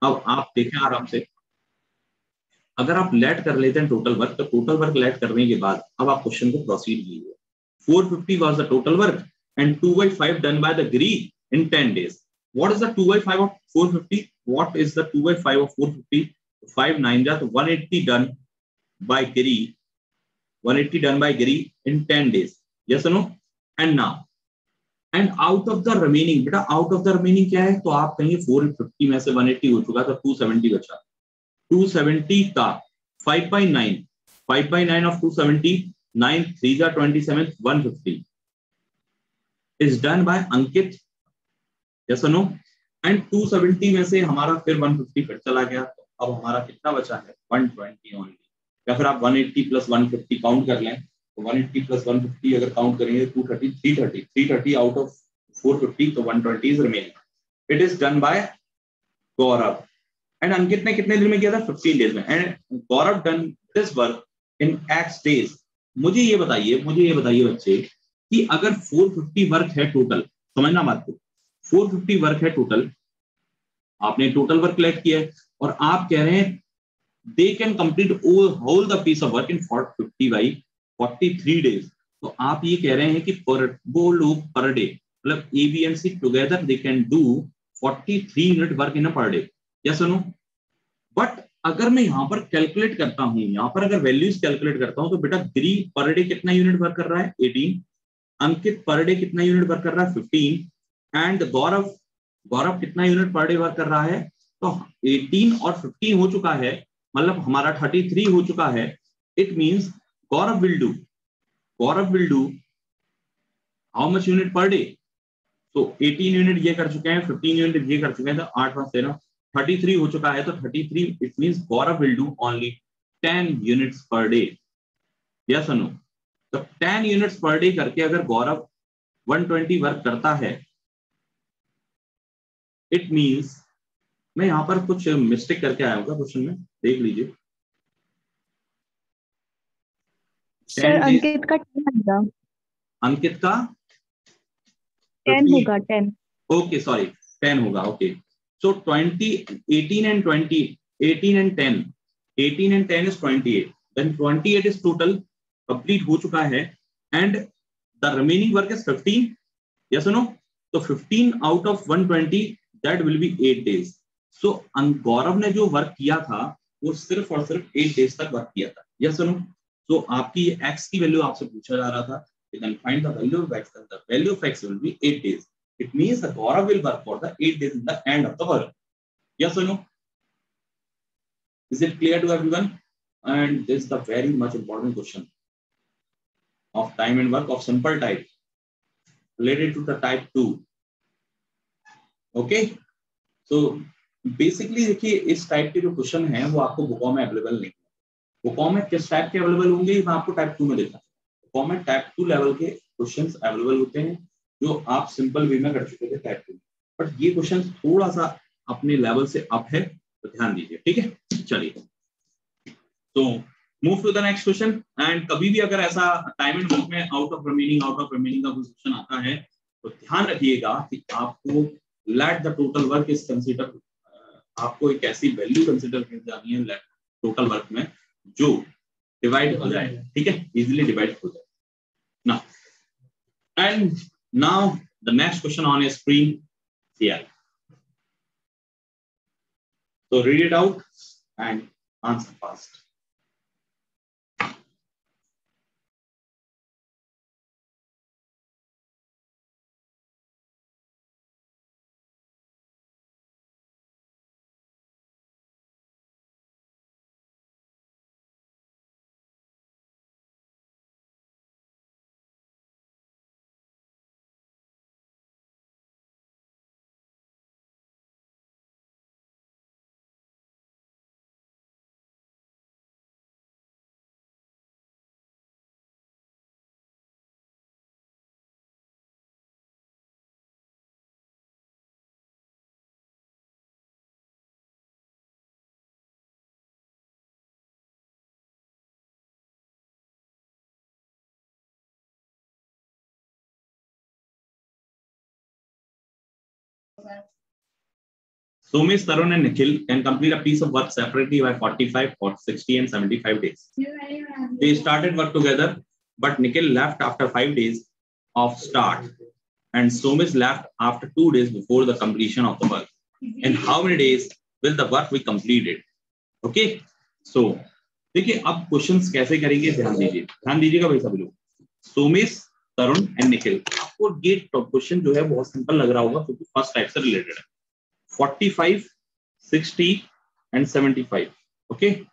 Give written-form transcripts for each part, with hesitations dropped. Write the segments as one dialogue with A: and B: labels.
A: अब आप देखें आराम से, अगर आप लेट कर लेते हैं टोटल वर्क, तो टोटल वर्क लेट करने के बाद अब आप क्वेश्चन को प्रोसीड कीजिए। 450 was the total work and 2 by 5 done by the Giri in 10 days. What is the 2 by 5 of 450? What is the 2 by 5 of 450? 5 9 जा तो 180 done by Giri, 180 done by Giri in 10 days. Yes or no? And now, and out of the remaining, बेटा out of the remaining क्या है, तो आप कहेंगे 450 में से 180 हो चुका, तो 270 बचा। 270 का 5 by 9, 5 by 9 of 270, 9 3 जा 27, 150 is done by Ankit. Yes or no? And 270 में से हमारा फिर 150 फिर चला गया, तो अब हमारा कितना बचा है, 120 ओनली। या फिर आप 180 प्लस 150 काउंट कर लें, तो 180 प्लस 150 अगर काउंट करेंगे 230, 330 आउट ऑफ 450, तो 120 is remaining. It is done by Gaurav. And Ankit ने कितने दिन में किया था, 15 डेज में। And Gaurav done this work in X days. मुझे ये बताइए बच्चे कि अगर 450 वर्क है टोटल, समझना बात को, 450 वर्क है टोटल, आपने टोटल वर्क कलेक्ट किया है और आप कह रहे हैं they can complete whole the piece of work in 450 by 43 days. तो आप ये कह रहे हैं कि वो लोग पर डे, मतलब A B and C together they can do 43 unit work in a per day. Yes और नो? बट अगर मैं यहां पर कैलकुलेट करता हूं, यहां पर अगर वैल्यूज कैलकुलेट करता हूं, तो बेटा गिरी पर डे कितना यूनिट वर्क कर रहा है, 18। अंकित पर डे कितना यूनिट वर्क कर रहा है, 15। एंड गौरव कितना यूनिट पर डे वर्क कर रहा है, तो 18 और 15 हो चुका है, मतलब हमारा 33 हो चुका है। It means Gaurav will do how much unit per day, तो 18 यूनिट ये कर चुके हैं, 15 यूनिट ये कर चुके हैं, तो 8 मास 13, 33 हो चुका है। तो 33 it means Gaurav will do only 10 units पर डे। यस और नो? तो 10 यूनिट्स पर डे करके अगर गौरव 120 वर्क करता है, इट मींस, मैं यहां पर कुछ मिस्टेक करके आया होगा क्वेश्चन में, देख लीजिए।
B: सर
A: 10 डेज,
B: अंकित का 10 होगा,
A: अंकित का
B: 10
A: 50,
B: होगा 10।
A: ओके सॉरी 10 होगा, okay. So 20, 18 and 20, 18 and 10, 18 and 10 is 28, then 28 is total complete हो चुका है। And the remaining work is 15। Yes no? तो 15 out of 120 that will be 8 days. So Gaurav ने जो वर्क किया था वो सिर्फ और सिर्फ 8 डेज तक वर्क किया था। Yes no? तो आपकी एक्स की वैल्यू आपसे पूछा जा रहा था, you can find the value of x, and the value of x will be 8 days. It means the Gaurav will work for the 8 days in the end of the work. Yes or no? Is it clear to everyone? And this is the very much important question of time and work of simple type related to the type 2. Okay? So basically देखिए इस type के जो question हैं वो आपको बुकों में available नहीं है। बुकों में किस टाइप के अवेलेबल होंगे मैं आपको टाइप 2 में देखा। बुकों में टाइप 2 लेवल के क्वेश्चंस अवेलेबल होते हैं जो आप सिंपल वे में कर चुके थे टाइप 2। बट ये क्वेश्चन थोड़ा सा अपने लेवल से अप है, तो ध्यान दीजिए, ठीक है। चलिए तो move to the next question. And कभी भी अगर ऐसा टाइम एंड वर्क में आउट ऑफ रिमेनिंग का क्वेश्चन आता है, तो ध्यान रखिएगा कि आपको let the total work is consider, आपको एक ऐसी वैल्यू कंसीडर की जानी है लेट टोटल वर्क में जो डिवाइड हो जाए, ठीक है, इजीली डिवाइड हो जाए ना। And now the next question on A screen here, so read it out and answer fast. Somesh, Tarun and Nikhil can complete a piece of work separately by 45 or 60 and 75 days. They started work together, but Nikhil left after 5 days of start and Somesh left after 2 days before the completion of the work. In how many days will the work be completed? Okay, so देखिए अब questions कैसे करेंगे, ध्यान दीजिएगा भाई सभी लोग. सोमेश, तरुण and Nikhil. आपको ये क्वेश्चन जो है बहुत सिंपल लग रहा होगा क्योंकि फर्स्ट टाइप से रिलेटेड है. 45, 60 and 75. Okay,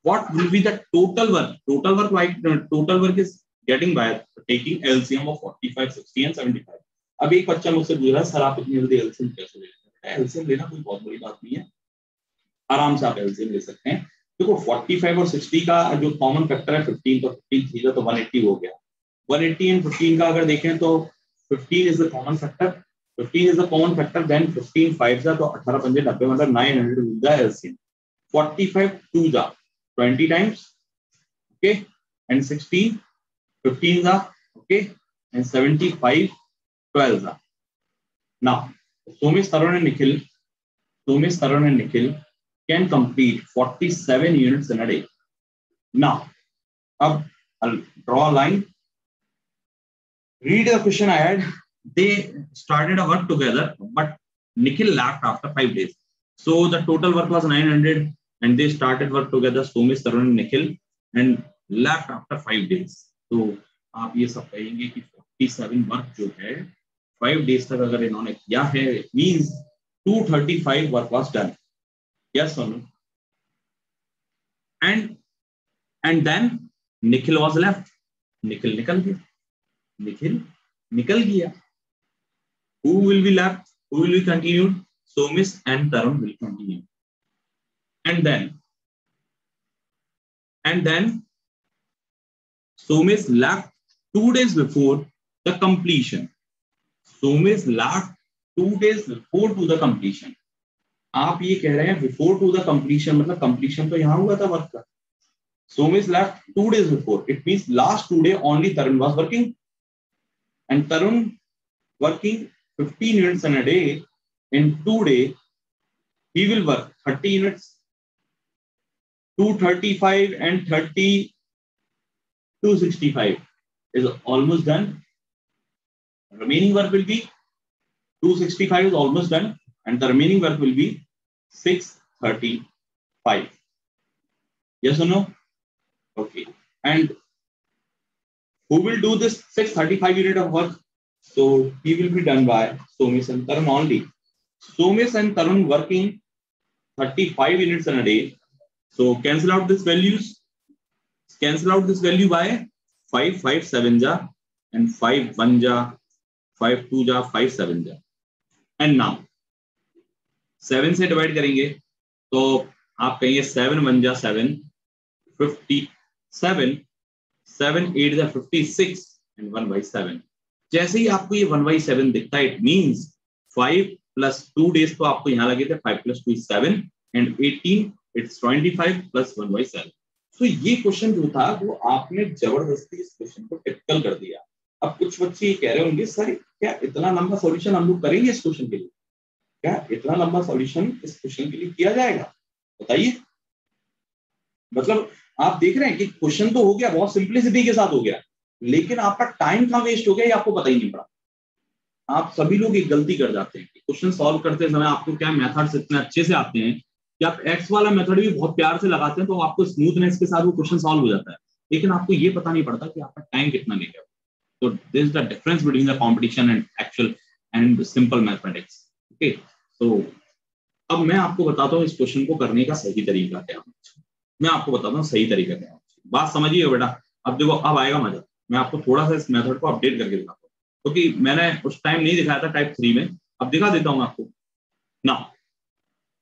A: what will be the total work? Total work is getting by taking LCM of 45, 60 and 75. अब एक बच्चा मुझसे पूछ रहा है सर आप इतनी जल्दी LCM कैसे ले लेते हैं? LCM लेना कोई बहुत बड़ी बात नहीं है, आराम से आप LCM ले सकते हैं. देखो 45 और 60 का जो कॉमन फैक्टर है 15, तो 15 थी तो 180 हो गया. 180 एंड 15 का अगर देखें तो 15 is the common factor. 15 is the common factor, then 15 5 जा तो 18 पंजे 90 मतलब 900 will the LCM. 45 2 जा 20 times, okay, and 16 15 जा, okay, and 75 12 जा. Now Somesh, Tarun and Nikhil can complete 47 units in a day. Now अब I'll draw a line, read the question I had. They started a work together, but Nikhil left after 5 days. So the total work was 900, and they started work together, Somesh, Tarun, and Nikhil, and left after 5 days. So आप ये सब कहेंगे कि 47 work जो है 5 days तक अगर इन्होंने किया है, it means 235 work was done. Yes or no? And then Nikhil was left. Nikhil निकल गया. Who will be left? Who will be continued? Somesh and Tarun will continue. And then Somesh left 2 days before the completion. Somesh left 2 days before to the completion. आप ये कह रहे हैं before to the completion, मतलब completion तो यहाँ हुआ था वर्क का. Somesh left 2 days before. It means last 2 days only Tarun was working, and Tarun working 15 units in a day. In 2 days, he will work 30 units. 235 and 30, 265 is almost done. Remaining work will be 265 is almost done, and the remaining work will be 635. Yes or no? Okay. And who will do this 635 unit of work? So he will be done by Somesh and Tarun only. Somesh and Tarun working 35 units in a day. So cancel out these values. Cancel out this value by 5 5 7 ja, and 5 1 ja, 5 2 ja, 5 7 ja. And now 7 से divide करेंगे तो आप कहेंगे 7 1 जा 7, 57, 7 8 जा 56 and 1 by 7. जैसे ही आपको ये 1 by 7 दिखता है, इट मींस 5 plus 2 days तो आपको यहाँ लगे थे, 5 plus 2 is 7 and 18 it's 25 plus 1 by 7. So ये क्वेश्चन जो था वो आपने जबरदस्ती इस क्वेश्चन को टिपिकल कर दिया. अब कुछ बच्चे ये कह रहे होंगे सर क्या इतना लंबा सॉल्यूशन हम लोग करेंगे इस क्वेश्चन के लिए? क्या इतना लंबा सॉल्यूशन इस क्वेश्चन के लिए किया जाएगा? बताइए. मतलब आप देख रहे हैं कि क्वेश्चन तो हो गया, बहुत सिंपलिसिटी के साथ हो गया, लेकिन आपका टाइम कहाँ वेस्ट हो गया ये आपको पता ही नहीं पड़ा. आप सभी लोग एक गलती कर जाते हैं कि क्वेश्चन सॉल्व करते समय आपको क्या मेथड्स इतने अच्छे से आते हैं कि आप एक्स वाला मेथड भी बहुत प्यार से लगाते हैं तो आपको स्मूथनेस के साथ वो क्वेश्चन सॉल्व हो जाता है, लेकिन आपको ये पता नहीं पड़ता कि आपका टाइम कितना ले गया. तो this is the difference between the competition and actual and simple mathematics. Okay, तो अब मैं आपको बताता हूँ इस क्वेश्चन को करने का सही तरीका क्या है. मैं आपको बताता हूँ सही तरीका क्या है. बात समझिए बेटा. अब देखो अब आएगा मजा. मैं आपको थोड़ा सा इस मेथड को अपडेट करके दिखाता हूँ क्योंकि मैंने उस टाइम नहीं दिखाया था टाइप 3 में, अब दिखा देता हूँ आपको ना.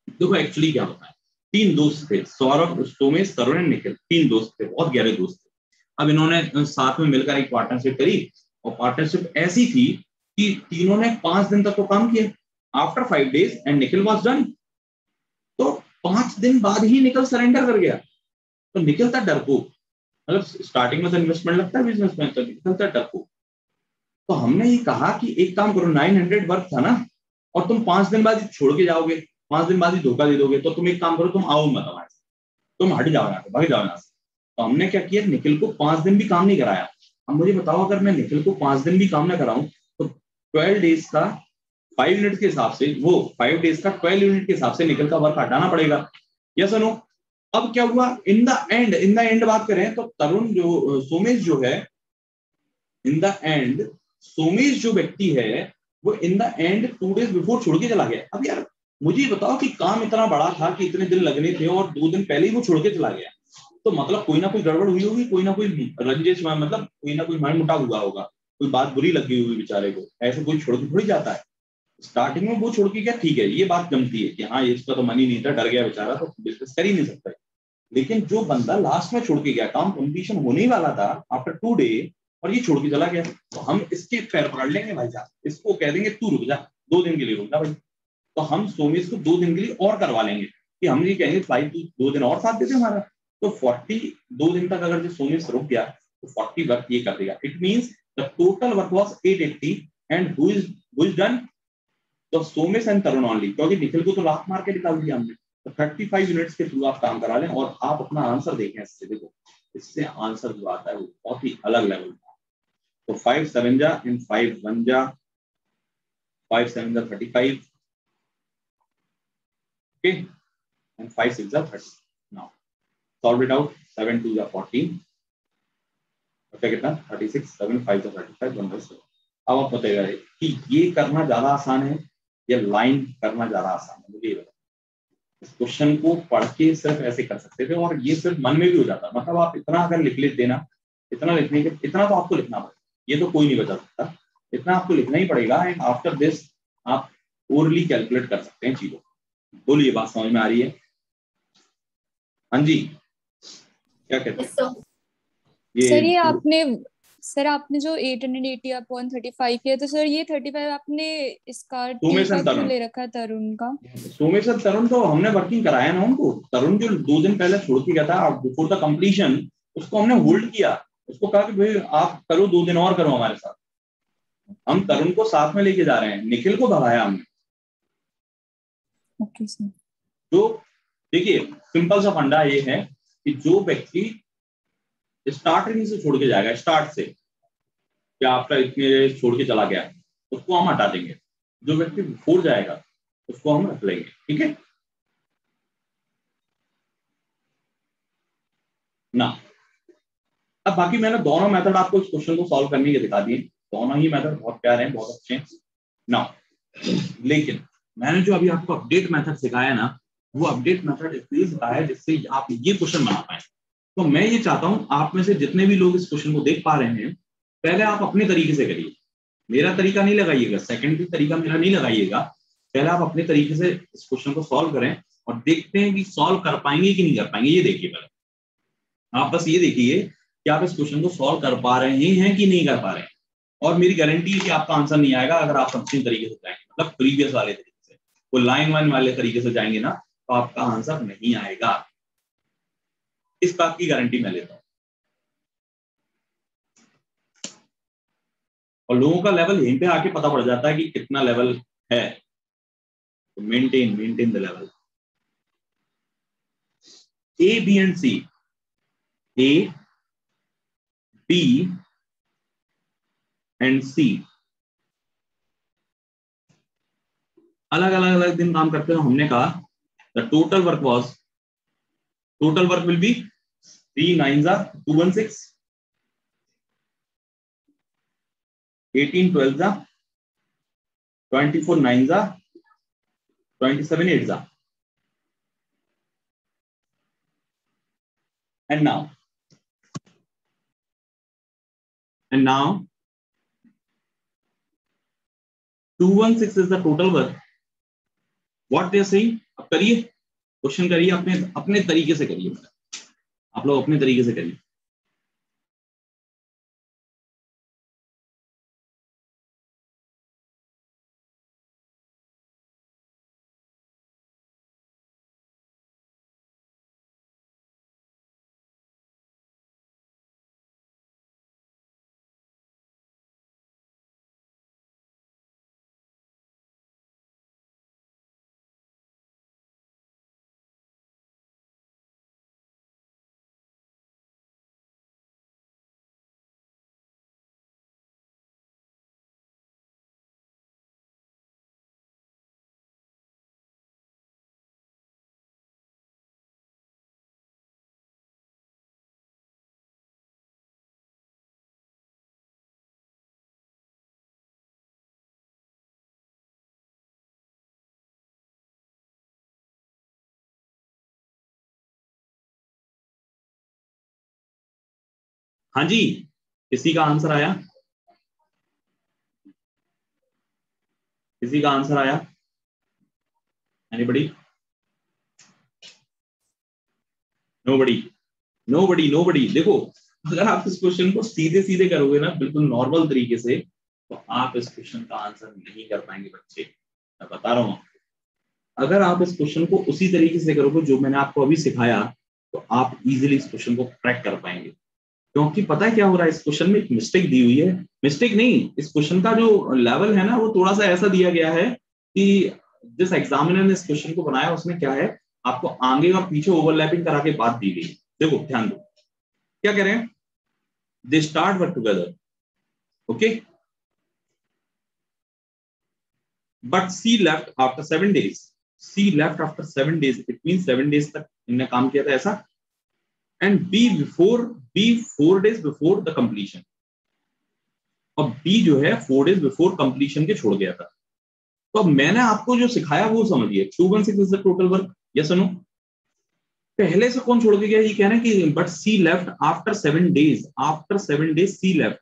A: देखो एक्चुअली क्या होता है, 3 दोस्त थे, सौरभ, सोमेश, तरुण एंड निखिल. 3 दोस्त थे, बहुत गहरे दोस्त थे. अब इन्होंने साथ में मिलकर एक पार्टनरशिप करी और पार्टनरशिप ऐसी थी कि तीनों ने 5 दिन तक तो काम किया. After 5 days and Nikhil was done. तो 5 दिन बाद ही निखिल सरेंडर कर गया. तो निखिल था डरपोक, मतलब स्टार्टिंग में तो इन्वेस्टमेंट लगता है बिजनेस में, तो निखिल था डरपोक. तो हमने ये कहा कि एक काम करो, 900 वर्क था ना और तुम 5 दिन बाद छोड़ के जाओगे, 5 दिन बाद ही धोखा दे दोगे, तो तुम एक काम करो, तुम आओ मत हमारे साथ, तुम हट जाओ यहाँ से, भाग जाओ यहाँ से। तो हमने क्या किया, निखिल को 5 दिन भी काम नहीं कराया। अब मुझे बताओ, अगर मैं निखिल को 5 दिन भी काम ना कराऊं तो 12 डेज का 5 यूनिट के हिसाब से, वो 5 डेज का 12 यूनिट के हिसाब से निखिल का वर्क हटाना पड़ेगा। यस और नो? अब क्या हुआ, इन द एंड बात करें तो तरुण जो सोमेश जो है, इन द एंड सोमेश जो व्यक्ति है वो in the end 2 days before छोड़ के चला गया। अब यार मुझे बताओ कि काम इतना बड़ा था कि इतने दिन लगने थे और 2 दिन पहले ही वो छोड़ के चला गया, तो मतलब कोई ना कोई गड़बड़ हुई होगी, कोई ना कोई रंजिश, मतलब कोई ना कोई मन मुटाव हुआ होगा, कोई बात बुरी लगी हुई बेचारे को, ऐसे कोई छोड़ के थोड़ी जाता है। स्टार्टिंग में वो छोड़ के गया, ठीक है, ये बात जमती है कि हाँ इसका तो मन ही नहीं था, डर गया बेचारा, तो बिजनेस कर ही नहीं सकता। लेकिन जो बंदा लास्ट में छोड़ के गया, काम कंप्लीशन होने ही वाला था आफ्टर 2 डे, और ये छोड़ के चला गया, तो हम इसके पैर पकड़ लेंगे भाई साहब, इसको कह देंगे तू रुक जा, 2 दिन के लिए रुक जा भाई। तो हम सोमेश को 2 दिन के लिए और करवा लेंगे, कि हम ये कहेंगे भाई तू 2 दिन और साथ दे दे हमारा। तो 2 दिन तक अगर जो सोमेश रुक गया तो 40 वर्क ये कर देगा। It means the total work was 880 and who is done, तो सोमेश एंड तरुण ओनली, क्योंकि निखिल को तो लात मार के निकाल दिया हमने। तो 35 यूनिट्स के थ्रू आप काम करा लें और आप अपना आंसर देखें इससे। देखो इससे आंसर जो आता है वो बहुत ही अलग लेवल का। तो 5 7 जा एंड 5 1 जा, 5 7 जा 35, ओके, एंड 5 6 जा 30। नाउ सॉल्व इट आउट, 7 2 जा 14, क्या कितना 36, 7 5 जा 35, 1/7। अब आप बताइए कि ये करना ज्यादा आसान है या लाइन करना ज्यादा आसान है, मुझे ये बताओ। इस क्वेश्चन को पढ़ के सिर्फ ऐसे कर सकते थे और ये सिर्फ मन में भी हो जाता, मतलब आप इतना अगर लिख लेते ना, इतना लिखने के, इतना तो आपको लिखना पड़ेगा, ये तो कोई नहीं बचा सकता, इतना आपको लिखना ही पड़ेगा। एंड आफ्टर दिस आप ओरली कैलकुलेट कर सकते हैं चीजों। बोलिए, बात समझ में आ रही है? हाँ जी, क्या कहते हैं
B: सर
A: ये?
B: ये आपने सर आपने जो 880 अपॉन 35 किया, तो सर ये 35 आपने इसका टी
A: सोमेश
B: का
A: एंड
B: क्यों
A: तरुण,
B: ले रखा है, तरुण का?
A: सोमेश एंड तरुण तो हमने वर्किंग कराया ना उनको। तरुण जो 2 दिन पहले छोड़ के गया था बिफोर द कंप्लीशन, उसको हमने होल्ड किया, उसको कहा कि भाई आप करो 2 दिन और करो हमारे साथ। हम तरुण को साथ में लेके जा रहे हैं, निखिल को भगाया हमने।
B: Okay sir.
A: तो देखिए सिंपल सा फंडा ये है कि जो व्यक्ति स्टार्टिंग से छोड़ के जाएगा, स्टार्ट से, क्या आपका इतने छोड़ के चला गया, उसको हम हटा देंगे। जो व्यक्ति बिफोर जाएगा उसको हम रख लेंगे, ठीक है ना? अब बाकी मैंने दोनों मेथड आपको इस क्वेश्चन को सॉल्व करने के दिखा दिए, दोनों ही मेथड बहुत प्यारे हैं, बहुत अच्छे हैं ना। लेकिन मैंने जो अभी आपको अपडेट मेथड सिखाया ना, वो अपडेट मेथड इसलिए सिखाया जिससे आप ये क्वेश्चन बना पाए। तो मैं ये चाहता हूं आप में से जितने भी लोग इस क्वेश्चन को देख पा रहे हैं, पहले आप अपने तरीके से करिए, मेरा तरीका नहीं लगाइएगा, सेकेंडरी तरीका मेरा नहीं लगाइएगा। पहले आप अपने तरीके से इस क्वेश्चन को सॉल्व करें और देखते हैं कि सॉल्व कर पाएंगे कि नहीं कर पाएंगे। ये देखिए, पहले आप बस ये देखिए कि आप इस क्वेश्चन को सॉल्व कर पा रहे हैं कि नहीं कर पा रहे हैं। और मेरी गारंटी है कि आपका आंसर नहीं आएगा अगर आप अपने तरीके से जाएंगे, मतलब प्रीवियस वाले तरीके से, वो लाइन वन वाले तरीके से जाएंगे ना, तो आपका आंसर नहीं आएगा, इस बात की गारंटी मैं लेता हूं। और लोगों का लेवल यहीं पे आके पता पड़ जाता है कि कितना लेवल है। तो maintain the level. A B and C, A B and C अलग अलग अलग दिन काम करते हैं। हमने कहा the total work will be 3 9 216, 18 12 24 9 27 8 and now 216 is the total work what they are saying। अब करिए, क्वेश्चन करिए, अपने अपने तरीके से करिए, आप लोग अपने तरीके से करिए। हाँ जी, किसी का आंसर आया? किसी का आंसर आया? एनीबॉडी? Nobody, nobody, nobody. देखो, अगर आप इस क्वेश्चन को सीधे सीधे करोगे ना बिल्कुल नॉर्मल तरीके से, तो आप इस क्वेश्चन का आंसर नहीं कर पाएंगे बच्चे, मैं बता रहा हूँ। अगर आप इस क्वेश्चन को उसी तरीके से करोगे जो मैंने आपको अभी सिखाया, तो आप इजीली इस क्वेश्चन को क्रैक कर पाएंगे। क्योंकि पता है क्या हो रहा है, इस क्वेश्चन में एक मिस्टेक दी हुई है। मिस्टेक नहीं, इस क्वेश्चन का जो लेवल है ना, वो थोड़ा सा ऐसा दिया गया है कि जिस एग्जामिनर ने इस क्वेश्चन को बनाया उसमें क्या है, आपको आगे और पीछे ओवरलैपिंग करा के बात दी गई। देखो ध्यान दो, क्या कह रहे हैं, they start work together, okay, but C left after 7 days। C left after 7 days, it mean 7 days तक इन्होंने काम किया था ऐसा। And B 4 days before the completion. अब बी जो है 4 days बिफोर कंप्लीशन के छोड़ गया था। तो अब मैंने आपको जो सिखाया वो समझिए, 216 is the total work, yes और नो? पहले से कौन छोड़ के गया, ये कह रहे हैं कि but C left after 7 days, after 7 days C left.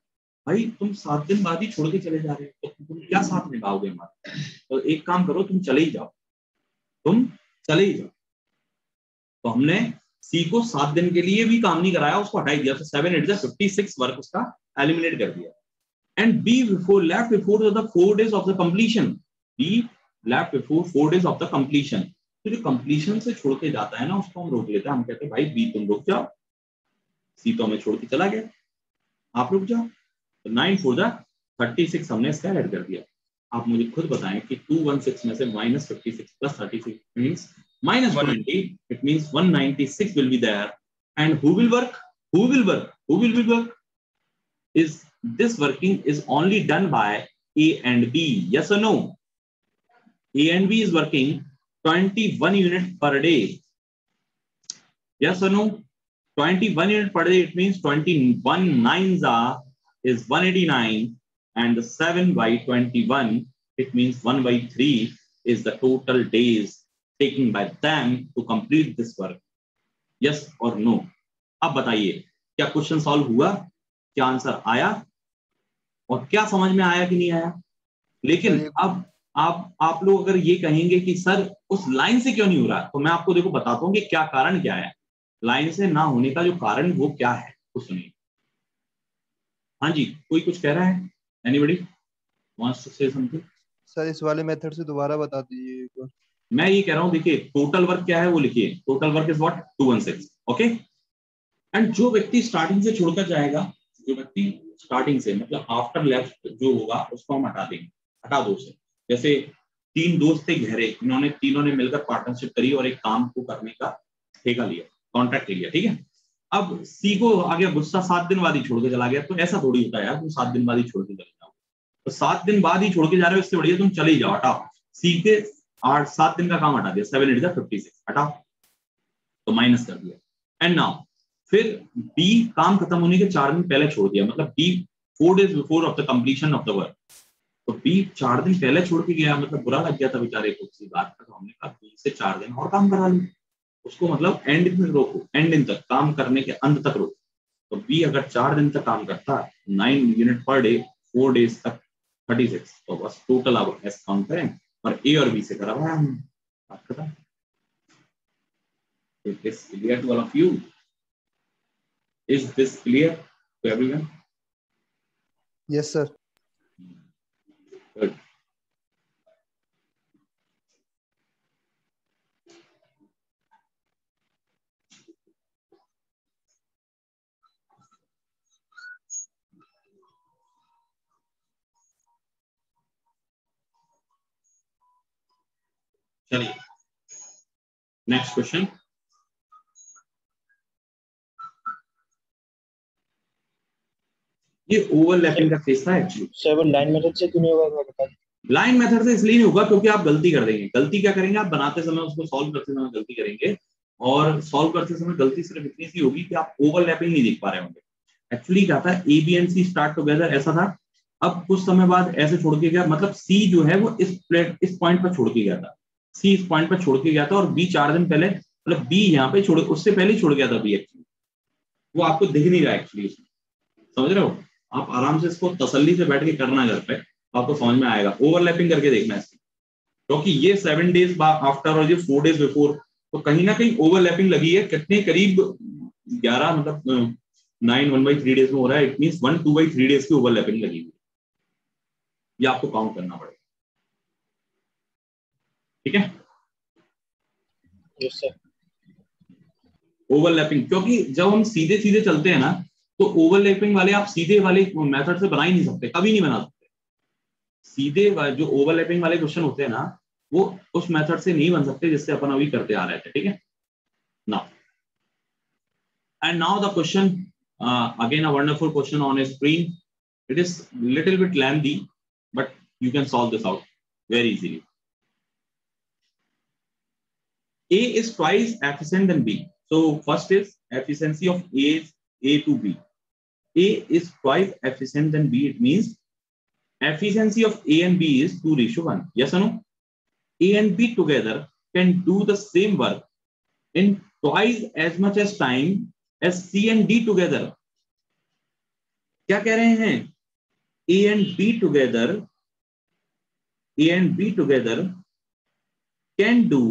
A: भाई तुम 7 दिन बाद ही छोड़ के चले जा रहे हो, तो तुम क्या साथ निभाओगे हमारा? तो एक काम करो, तुम चले ही जाओ, तुम चले ही जाओ। तो हमने सी को 7 दिन के लिए भी काम नहीं कराया, उसको हटा ही दिया। तो 7 8 56 वर्क उसका एलिमिनेट कर दिया। And B before left before the 4 days of the completion. B left before 4 days of the completion. तो जो कंप्लीशन से छोड़ के जाता है ना, उसको हम रोक लेते हैं। हम कहते हैं भाई बी तुम रुक जाओ, सी तो हमें छोड़ के चला गया, आप रुक जाओ। तो 9 4 जा 36 हमने इसका ऐड कर दिया। आप मुझे खुद बताएं कि 216 में से -56 plus 36 means -20, it means 196 will be there, and who will work, who will work, who will be work, is this working is only done by A and B, yes or no? A and B is working 21 units per day, yes or no? 21 units per day, it means 21 nines are is 189, and the 7 by 21, it means 1 by 3 is the total days taken by them to complete this work, yes or no? अब बताइए, क्या question solve हुआ, क्या answer आया, और क्या समझ में आया कि नहीं आया? लेकिन अब आप लोग अगर ये कहेंगे कि सर उस लाइन से क्यों नहीं हो रहा, तो मैं आपको देखो बताता हूँ कि क्या कारण क्या है। लाइन से ना होने का जो कारण वो क्या है, कुछ सुनिए। हाँ जी, कोई कुछ कह रहा है? Anybody wants to say something?
C: Sir इस वाले मेथड से दोबारा बता दीजिए एक बार।
A: मैं ये कह रहा हूँ, देखिए टोटल वर्क क्या है वो लिखिए। Total work is what, 216, okay. And जो व्यक्ति स्टार्टिंग से छोड़कर जाएगा, जो व्यक्ति स्टार्टिंग से मतलब आफ्टर लेफ्ट जो होगा उसको हम हटा देंगे, हटा दो उसे। जैसे 3 दोस्त थे गहरे, इन्होंने तीनों ने मिलकर पार्टनरशिप करी और एक काम को करने का ठेका लिया, कॉन्ट्रैक्ट लिया, ठीक है। अब सी को आ गया गुस्सा, 7 दिन बाद ही छोड़ के चला गया। तो ऐसा थोड़ी होता है यार, तुम 7 दिन बाद ही छोड़ के चले जाओ। तो 7 दिन बाद ही छोड़ के जा रहे हो, इससे बढ़िया तुम चले ही जाओ, हटाओ। सी के 7 दिन का काम हटा दिया, 7 8 56, हटाओ, तो माइनस कर दिया। एंड नाउ फिर बी काम खत्म होने के 4 दिन पहले छोड़ दिया, मतलब B 4 days before of the completion of the work. तो बी 4 दिन पहले छोड़ के गया, मतलब बुरा लग गया था बेचारे को इसी बात का। तो हमने कहा बी से 4 दिन और काम करा ली उसको, मतलब एंड दिन रोको, एंड दिन तक काम करने के अंत तक रोको। तो बी अगर 4 दिन तक काम करता, 9 यूनिट पर डे, 4 days तक 36, तो बस टोटल अब एस काउंट करें और ए और बी से करा हुआ हमने, बात खत्म। Is this clear to all of you? Is this clear to everyone?
C: Yes sir.
A: Good. चलिए नेक्स्ट क्वेश्चन। ये ओवरलैपिंग का केस था एक्चुअली।
D: सर लाइन मेथड से क्यों नहीं होगा बता दीजिए।
A: लाइन मेथड से इसलिए नहीं होगा क्योंकि आप गलती कर देंगे। गलती क्या करेंगे, आप बनाते समय उसको सॉल्व करते समय गलती करेंगे, और सॉल्व करते समय गलती सिर्फ इतनी सी होगी कि आप ओवरलैपिंग नहीं देख पा रहे होंगे। एक्चुअली क्या था, A B and C start together ऐसा था। अब कुछ समय बाद ऐसे छोड़ के गया, मतलब सी जो है वो इस पॉइंट पर छोड़ के गया था, सी इस पॉइंट पर छोड़ के गया था, और बी 4 दिन पहले, मतलब बी यहाँ पे छोड़, उससे पहले ही छोड़ गया था बी एक्चुअली, वो आपको दिख नहीं रहा एक्चुअली उसमें। समझ रहे हो? आप आराम से इसको तसल्ली से बैठ के करना घर पे, आपको समझ में आएगा। ओवरलैपिंग करके देखना इसकी, क्योंकि ये 7 days आफ्टर और ये 4 days बिफोर, तो कहीं ना कहीं ओवरलैपिंग लगी है। कितने करीब 11 मतलब 9 1/3 days में हो रहा है। इट मींस 1 2/3 days की ओवरलैपिंग लगी हुई, ये आपको काउंट करना पड़ेगा। ठीक है?
D: Yes sir.
A: ओवरलैपिंग, क्योंकि जब हम सीधे सीधे चलते हैं ना, तो ओवरलैपिंग वाले आप सीधे वाले मेथड से बना ही नहीं सकते, कभी नहीं बना सकते। सीधे जो ओवरलैपिंग वाले क्वेश्चन होते हैं ना, वो उस मेथड से नहीं बन सकते जिससे अपन अभी करते आ रहे थे। ठीक है? Now and now the question, again a wonderful question on a screen. It is little bit lengthy, but you can solve this out very easily. A is twice efficient than B. So first is efficiency of A to B. A is twice efficient than B. It means efficiency of A and B is 2:1. Yes or no? A and B together can do the same work in twice as much as time as C and D together. क्या कह रहे हैं? A and B together can do,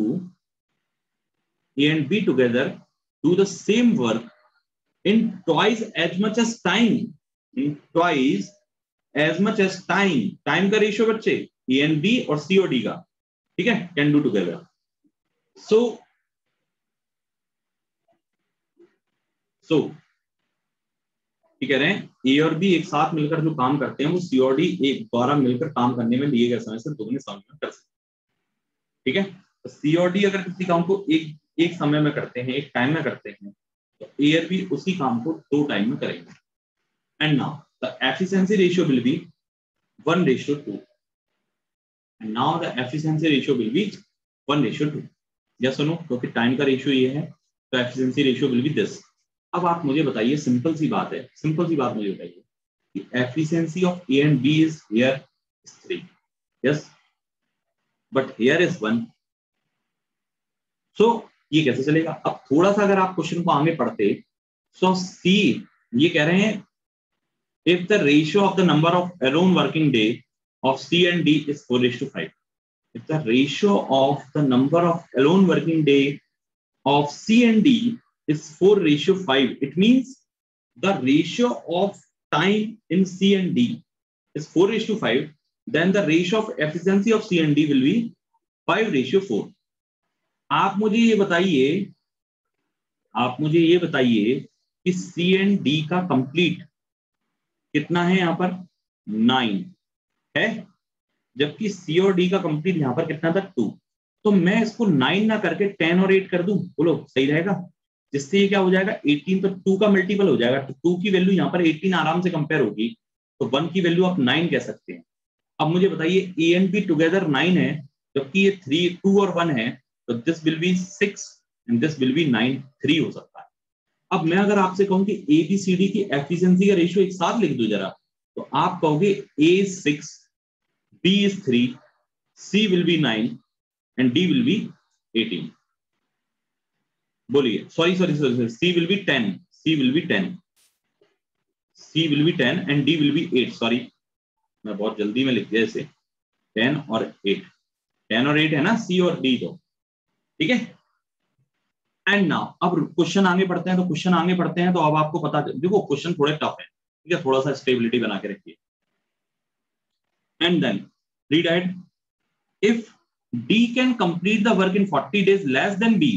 A: A and B together do the same work in twice as much as time. In twice as much as time. Time का ratio बच्चे A and B और C और D का, ठीक है? Can do together. So ठीक कह रहे हैं, ए और बी एक साथ मिलकर जो काम करते हैं वो सी और डी एक द्वारा मिलकर काम करने में लिए गए समय से दोगुने समय में कर सकते हैं। ठीक है? तो सी और डी अगर किसी काम को एक समय में करते हैं, एक टाइम में करते हैं, तो ए और बी उसी काम को 2 टाइम में करेंगे। And now the efficiency ratio will be 1:2। And now the efficiency ratio will be 1:2। Yes और नो? क्योंकि टाइम का रेशियो ये है, तो efficiency ratio will B this. अब आप मुझे बताइए, सिंपल सी बात है, सिंपल सी बात मुझे बताइए कि efficiency of A and B is here 3, yes, but here is 1। So ये कैसे चलेगा? अब थोड़ा सा अगर आप क्वेश्चन को आगे पढ़ते, सो सी ये कह रहे हैं if the ratio of the number of alone working day of C and D is 4:5, if the ratio of the number of alone working day of C and D is 4:5, it means the ratio of time in C and D is 4:5, then the ratio of efficiency of C and D will be 5:4. आप मुझे ये बताइए कि C and D का complete कितना है? यहाँ पर 9 है, जबकि C और D का कंप्लीट यहाँ पर कितना था? 2। तो मैं इसको 9 ना करके 10 और 8 कर दूं, बोलो सही रहेगा? जिससे ये क्या हो जाएगा? 18, तो 2 का मल्टीपल हो जाएगा, तो 2 की वैल्यू यहाँ पर 18 आराम से कंपेयर होगी, तो 1 की वैल्यू आप 9 कह सकते हैं। अब मुझे बताइए ए एंड बी टुगेदर 9 है, जबकि ये 3, 2 और 1 है, तो this will be 6 and this will be 9, 3 हो सकता है। अब मैं अगर आपसे कहूं कि ए बी सी डी की एफिशिएंसी का रेशियो एक साथ लिख दो जरा, तो आप कहोगे ए 6, B is 3, C will be 9 and D will be 18. बोलिए, sorry, C will be 10, C will be 10 and D will be 8. Sorry, मैं बहुत जल्दी में लिख दिया इसे। 10 और 8 है ना, C और D तो, ठीक है? एंड नाउ अब क्वेश्चन आगे बढ़ते हैं, तो अब आपको पता, देखो क्वेश्चन थोड़े टफ है, ठीक है? थोड़ा सा स्टेबिलिटी बना के रखिए। And then read ahead. If D can complete the work in 40 days less than B,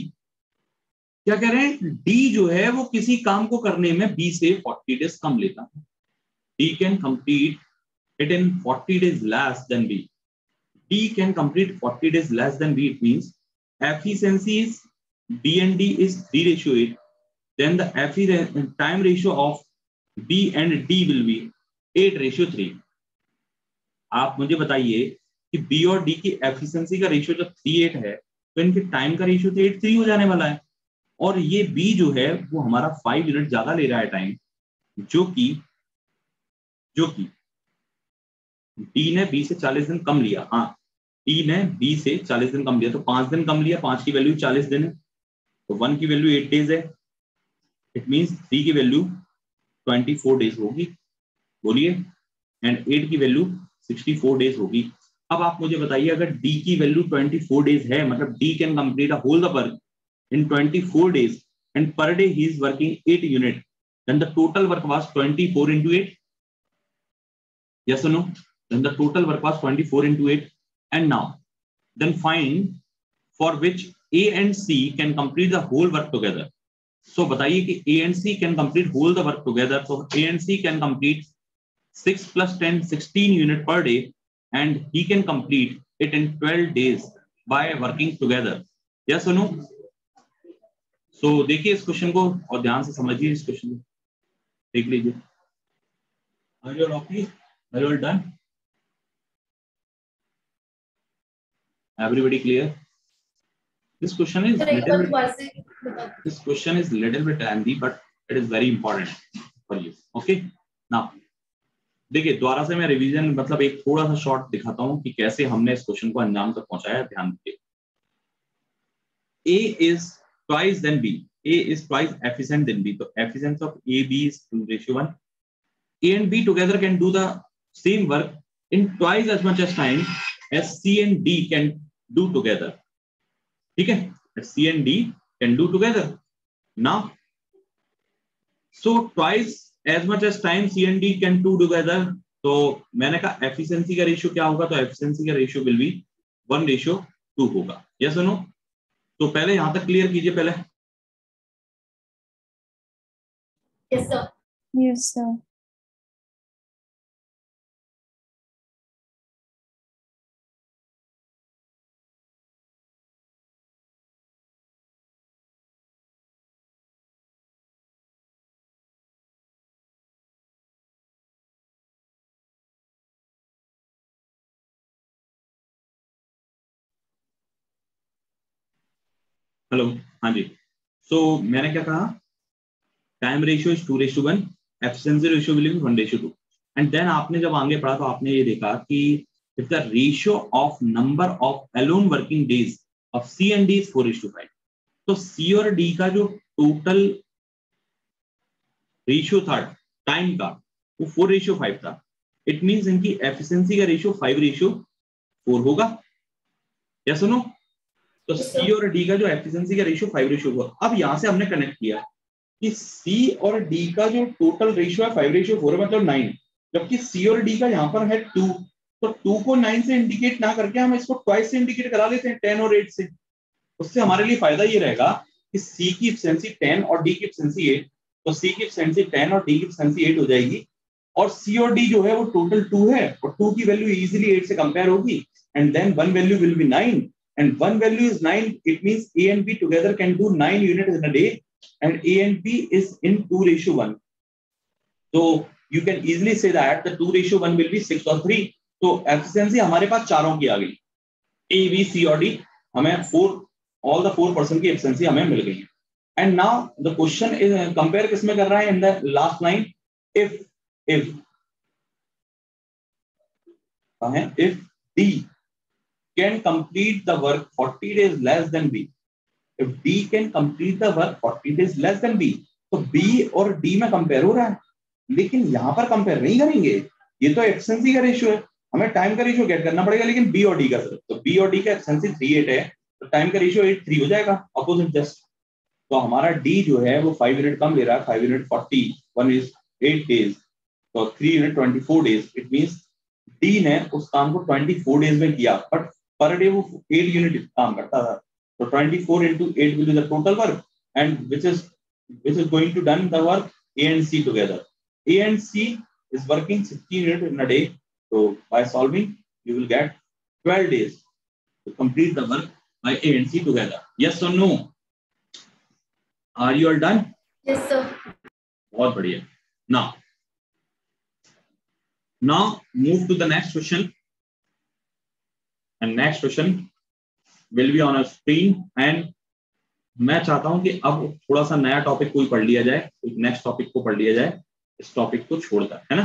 A: क्या कह रहे हैं? D जो है वो किसी काम को करने में B से 40 days कम लेता है। D can complete it in 40 days less than B. D can complete 40 days less than B. It means efficiency is D and D is 3:8. Then the time ratio of B and D will be 8:3. आप मुझे बताइए कि B और D की efficiency का ratio जब 3:8 है, तो इनके टाइम का रेशियो तो 8:3 हो जाने वाला है, और ये बी जो है वो हमारा 5 यूनिट ज्यादा ले रहा है टाइम, जो कि डी ने बी से 40 दिन कम लिया। हाँ, डी ने बी से 40 दिन कम लिया, तो 5 दिन कम लिया, 5 की वैल्यू 40 दिन है, तो 1 की वैल्यू 8 डेज है। इट मींस 3 की वैल्यू 24 डेज होगी, बोलिए, एंड 8 की वैल्यू 64 डेज होगी। अब आप मुझे बताइए, अगर डी की वैल्यू 24 डेज है, मतलब D can complete a whole the work in 24 days and per day he is working 8 unit, then the total work was 24 into 8. Yes or no? Then the total work was 24 into 8. And now then find for which A and C can complete the whole work together. So बताइए कि A and C can complete whole the work together. So A and C can complete 6 plus 10 16 unit per day and he can complete it in 12 days by working together. Yes or no? So देखिए इस question को और ध्यान से समझिए, इस question को देख लीजिए। Are you all okay? Are you all done? Everybody clear? This question is little bit lengthy, but it is very important for you. Okay? Now देखिए दोबारा से मैं रिवीजन मतलब एक थोड़ा सा शॉर्ट दिखाता हूं कि कैसे हमने इस क्वेश्चन को अंजाम तक पहुंचाया। ध्यान दीजिए। A is twice than B. A is twice efficient than B. So efficiency of A, B is 2:1. A and B together can do the same work in twice as much as time as C and D can do together. ठीक है? C and D can do together. Now, so twice as much as time C and D can do together. तो मैंने कहा efficiency का ratio क्या होगा? तो efficiency का रेशियो will be 1:2 होगा। Yes or no? तो पहले यहां तक क्लियर कीजिए पहले।
B: Yes sir. Yes sir.
A: Hello, हाँ जी। सो मैंने क्या कहा? Time ratio is 2:1, efficiency ratio will be 1:2। And then आपने जब आगे पढ़ा तो आपने ये देखा कि if the ratio of number of alone working days of C and D is 4:5, तो सी और डी का जो टोटल रेशियो था टाइम का वो 4:5 था। इट मींस इनकी एफिशिएंसी का रेशियो 5:4 होगा। Yes no? तो सी और डी का जो एफिशिएंसी का रेशियो 5:4 होगा। अब यहां से हमने कनेक्ट किया कि सी और डी का जो टोटल रेशियो है 5:4 मतलब 9, जबकि सी और डी का यहाँ पर है 2, तो 2 को 9 से इंडिकेट ना करके हम इसको ट्वाइस से इंडिकेट करा लेते हैं 10 और 8 से। उससे हमारे लिए फायदा ये रहेगा कि सी की एफिशिएंसी 10 और डी की एफिशिएंसी 8, तो सी की एफिशिएंसी 10 और डी की एफिशिएंसी 8 हो जाएगी। और सी और डी जो है वो टोटल 2 है और 2 की वैल्यू इजीली 8 से कंपेयर होगी and then one value will be 9 and one value is 9. It means A and B together can do 9 units in a day and A and B is in 2:1. So you can easily say that the 2:1 will be 6 or 3. तो efficiency हमारे पास चारों की आ गई, A, B, C और D, हमें all the 4 person की efficiency हमें मिल गई। And now the question is compare किसमें कर रहा है? In the last line, if D can complete the work 40 days less than B. If D can complete the work 40 days less than B, तो B और D में compare हो रहा है, लेकिन यहां पर कंपेयर नहीं करेंगे। ये तो एफिशिएंसी का रेशियो है, हमें टाइम का रेशियो गेट करना पड़ेगा, लेकिन B और D का सिर्फ। तो B और D का एफिशिएंसी 3:8 है, तो टाइम का रेशियो 8:3 हो जाएगा, अपोजिट जस्ट। तो हमारा D जो है वो 5 यूनिट कम ले रहा है, 5 यूनिट 40, 1 is 8 days, तो 3 unit 24 days। It means D ने उस काम को 24 डेज में किया, बट पर डे वो 8 यूनिट काम करता था। तो 24 into 8 will be the total work, and which is going to done the work A and C together. A and C is working 60 units in a day. So by solving, you will get 12 days to complete the work by A and C together. Yes or no? Are you all done?
B: Yes sir.
A: बहुत बढ़िया। Now move to the next question. And next question will be on a screen. And मैं चाहता हूं कि अब थोड़ा सा नया टॉपिक कोई पढ़ लिया जाए, एक नेक्स्ट टॉपिक को पढ़ लिया जाए, इस टॉपिक को छोड़कर, है ना।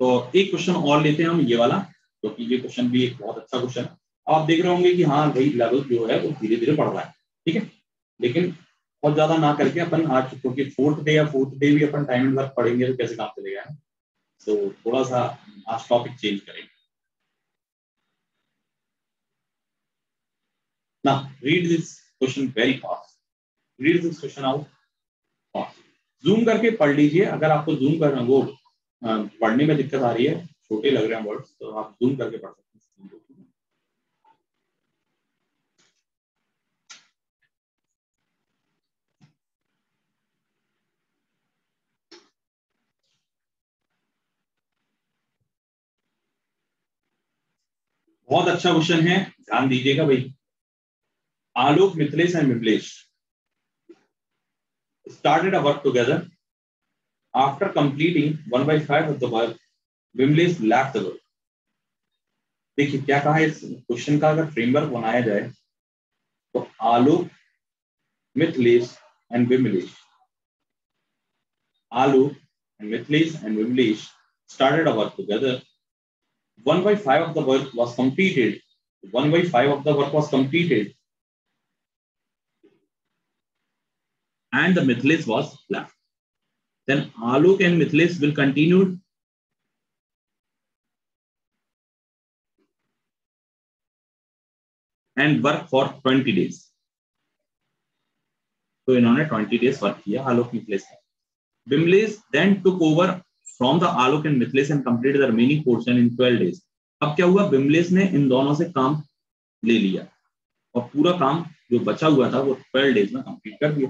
A: तो एक क्वेश्चन और लेते हैं हम, ये वाला, क्योंकि ये क्वेश्चन भी एक बहुत अच्छा क्वेश्चन है। आप देख रहे होंगे कि हाँ भाई लेवल जो है वो धीरे धीरे बढ़ रहा है, ठीक है, लेकिन बहुत ज्यादा ना करके अपन आज, क्योंकि फोर्थ डे भी अपन टाइम एंड वर्क पढ़ेंगे तो कैसे काम चलेगा। तो थोड़ा सा आज टॉपिक चेंज करेंगे। Now read this question very fast. Read this question out fast. Zoom करके पढ़ लीजिए। अगर आपको जूम करना वो पढ़ने में दिक्कत आ रही है, छोटे लग रहे हैं वर्ड्स, तो आप जूम करके पढ़ सकते हैं। बहुत अच्छा क्वेश्चन है, ध्यान दीजिएगा भाई। Alok, Mithilesh and Vimlesh started a work together. After completing 1/5 of the work, Vimlesh left the work. देखिए क्या कहा है इस क्वेश्चन का, अगर फ्रेमवर्क बनाया जाए तो Alok, Mithilesh and Vimlesh, Alok and Mithilesh and Vimlesh started a work together. 1/5 of the work was completed. 1/5 of the work was completed, and the Mithilesh was left. Then Alok and Mithilesh will continue and work for 20 days. तो इन्होंने 20 days work किया आलोक Mithilesh. Vimlesh then took over from the Alok and Mithilesh and completed the remaining portion in 12 days. अब क्या हुआ, विमलेश ने इन दोनों से काम ले लिया और पूरा काम जो बचा हुआ था वो 12 days में कंप्लीट कर दिया।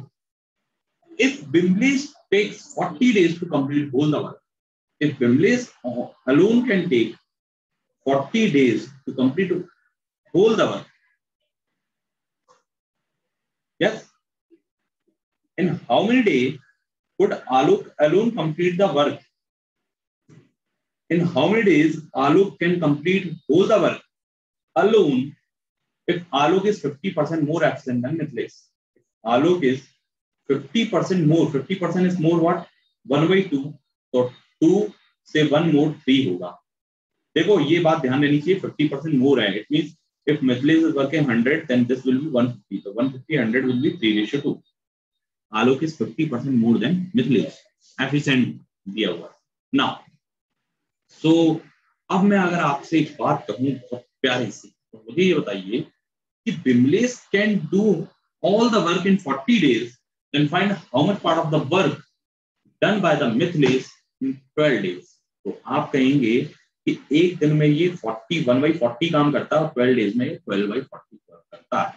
A: If Vimlesh takes 40 days to complete whole the work, if Vimlesh alone can take 40 days to complete whole the work, yes, in how many days could Alok alone complete the work? In how many days Alok can complete whole the work alone if Alok is 50% more efficient than Mithilesh? Alok is 50% more. 50% is more what? 1/2. तो 2 से 1 more 3 होगा। देखो ये बात ध्यान देनी चाहिए, 50% more है। It means if Mithilesh is working 100, then this will be 150. So 150 100 will be 3:2. Alok is 50% more than Mithilesh. Efficient दिया हुआ। Now, so अब मैं अगर आपसे एक बात कहूँ बहुत प्यारी सी, तो मुझे ये बताइए कि Vimlesh can do all the work in 40 days, then find how much part of the work done by the Mithilesh in 12 days. तो आप कहेंगे कि एक दिन में ये 1/40 काम करता है और 12 डेज में 12/40 वर्क करता है।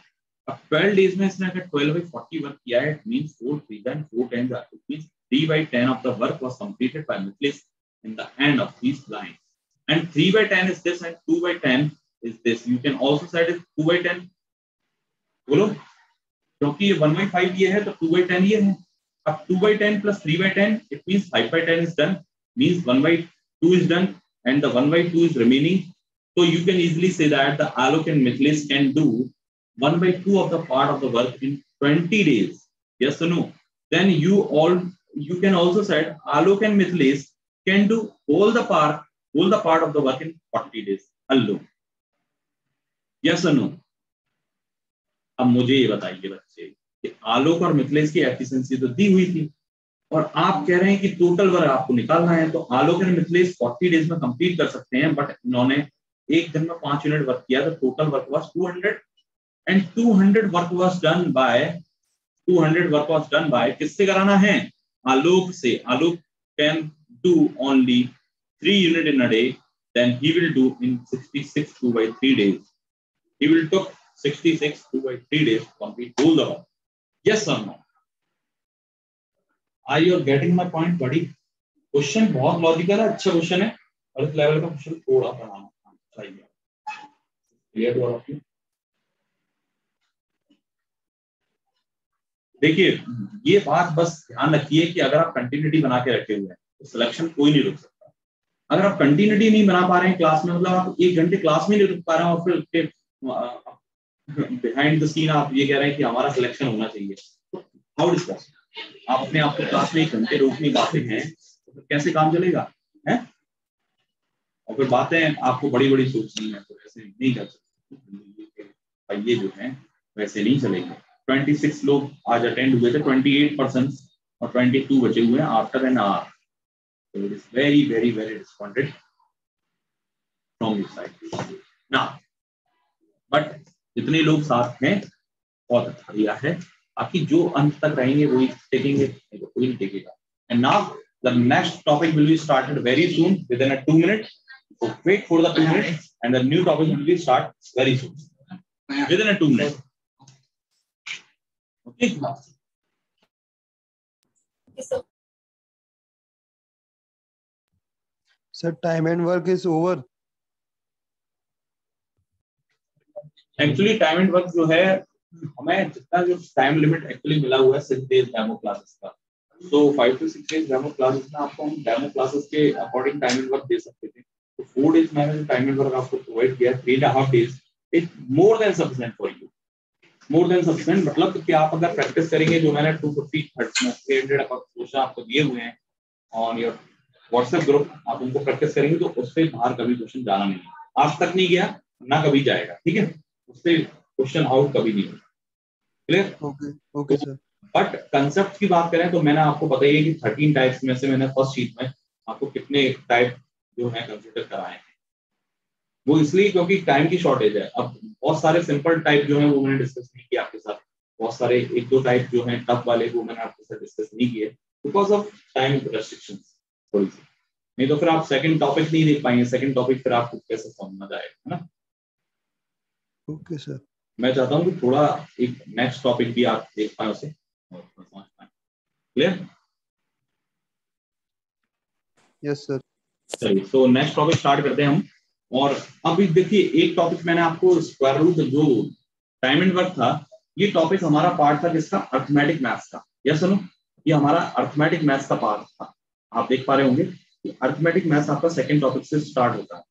A: अब 12 डेज में इसने अगर 12/40 वर्क किया है, it means 4 3 and 4 10, it means 3/10 of the work was completed by Mithilesh in the end of these lines. And 3/10 is this and 2/10 is this. You can also say it is 2/10. बोलो, क्योंकि ये 1/5 ये है तो 2/10 ये है। अब 2/10 plus 3/10, it means 5/10 is done, means 1/2 is done and the 1/2 is remaining. So you can easily say that the Alok and Mithilesh can do 1/2 of the part of the work in 20 days. Yes or no? Then you can also say Alok and Mithilesh can do all the part of the work in 40 days alone. Yes or no? अब मुझे ये बताइए बच्चे कि आलोक और मिथिलेश की efficiency तो दी हुई थी और आप कह रहे हैं कि टोटल वर्क आपको निकालना है, तो आलोक और मिथिलेश 40 डेज में कंप्लीट कर सकते हैं, बट इन्होंने एक दिन में 5 यूनिट वर्क किया, तो total work was 200 and 200 work was done by किससे कराना है? आलोक से। Alok can do only 3 unit in a day, then he will do in 66 2/3 days. He will took 66 2/3 days to complete whole the work. Yes or no? Are you getting my point, buddy? Question बहुत logical है, अच्छा question है और इस level का question थोड़ा बनाना चाहिए। Clear to all of you? देखिए ये बात बस ध्यान रखिए कि अगर आप कंटिन्यूटी बना के रखे हुए हैं तो सिलेक्शन कोई नहीं रुक सकता। अगर आप कंटिन्यूटी नहीं बना पा रहे हैं क्लास में, मतलब आप 1 घंटे क्लास में नहीं रुक पा रहे हैं और फिर बिहाइंड द सीन आप ये कह रहे हैं कि हमारा सिलेक्शन होना चाहिए, तो हाउ इज पॉसिबल? आप अपने आप को क्लास में 1 घंटे रोक नहीं पाते हैं तो फिर कैसे काम चलेगा है? और फिर बातें आपको बड़ी बड़ी सोचनी है, तो ऐसे नहीं कर सकते। ये जो है वैसे नहीं चलेंगे। 26 लोग आज अटेंड हुए थे, 28% और 22 बचे हुए हैं after an hour. So it is very, very, very disappointed from your side. Now, but जितने लोग साथ हैं बहुत अच्छा दिया है, बाकी जो अंत तक रहेंगे वही टेकेंगे, कोई नहीं टेकेगा. And now the next topic will be started very soon, within a 2 minutes. So wait for the 2 minutes, and the new topic will be start very soon, within a 2 minutes. Okay.
C: Sir, time and work is over.
A: Actually time and work जो है, हमें जितना जो time limit actually मिला हुआ है 6 days demo classes का, तो 5 to 6 डेज डेमो क्लासेस में आपको हम डेमो क्लासेस के अकॉर्डिंग टाइम एंड वर्क दे सकते थे. तो 4 डेज मैंने जो टाइम एंड वर्क आपको प्रोवाइड किया, 3.5 days, it more than sufficient for you. More than sufficient मतलब कि आप अगर प्रैक्टिस करेंगे, जो मैंने 250 300 क्वेश्चन आपको दिए हुए हैं ऑन योर व्हाट्सएप ग्रुप, आप उनको प्रैक्टिस करेंगे तो उससे बाहर कभी क्वेश्चन जाना नहीं है. आज तक नहीं गया, ना कभी जाएगा. ठीक है, उससे क्वेश्चन आउट कभी नहीं होगा. Clear?
C: Okay sir.
A: But concept की बात करें तो मैंने आपको बताइए कि 13 टाइप्स में से मैंने फर्स्ट शीट में आपको कितने टाइप जो है कंसिडर कराए हैं. वो इसलिए क्योंकि टाइम की शॉर्टेज है. अब बहुत सारे सिंपल टाइप जो है वो मैंने डिस्कस नहीं किया आपके साथ, बहुत सारे 1-2 टाइप जो है टफ वाले वो मैंने आपके साथ डिस्कस नहीं किए बिकॉज ऑफ टाइम रेस्ट्रिक्शंस थोड़ी सी. नहीं तो फिर आप सेकंड टॉपिक नहीं देख पाएंगे. सेकंड टॉपिक फिर आपको कैसे समझ में जाएगा, है ना?
C: Okay sir.
A: मैं चाहता हूँ कि थोड़ा एक नेक्स्ट टॉपिक भी आप देख पाए उसे और समझ पाए. क्लियर?
C: Yes sir.
A: चलिए, तो नेक्स्ट टॉपिक स्टार्ट करते हैं हम. और अभी देखिए, एक टॉपिक मैंने आपको स्क्वायर रूट जो टाइम एंड वर्क था, ये टॉपिक हमारा पार्ट था किसका? अर्थमेटिक मैथ्स का. यस सुनो, ये हमारा अर्थमेटिक मैथ्स का पार्ट था. आप देख पा रहे होंगे कि अर्थमेटिक मैथ्स आपका सेकंड टॉपिक से स्टार्ट होता है.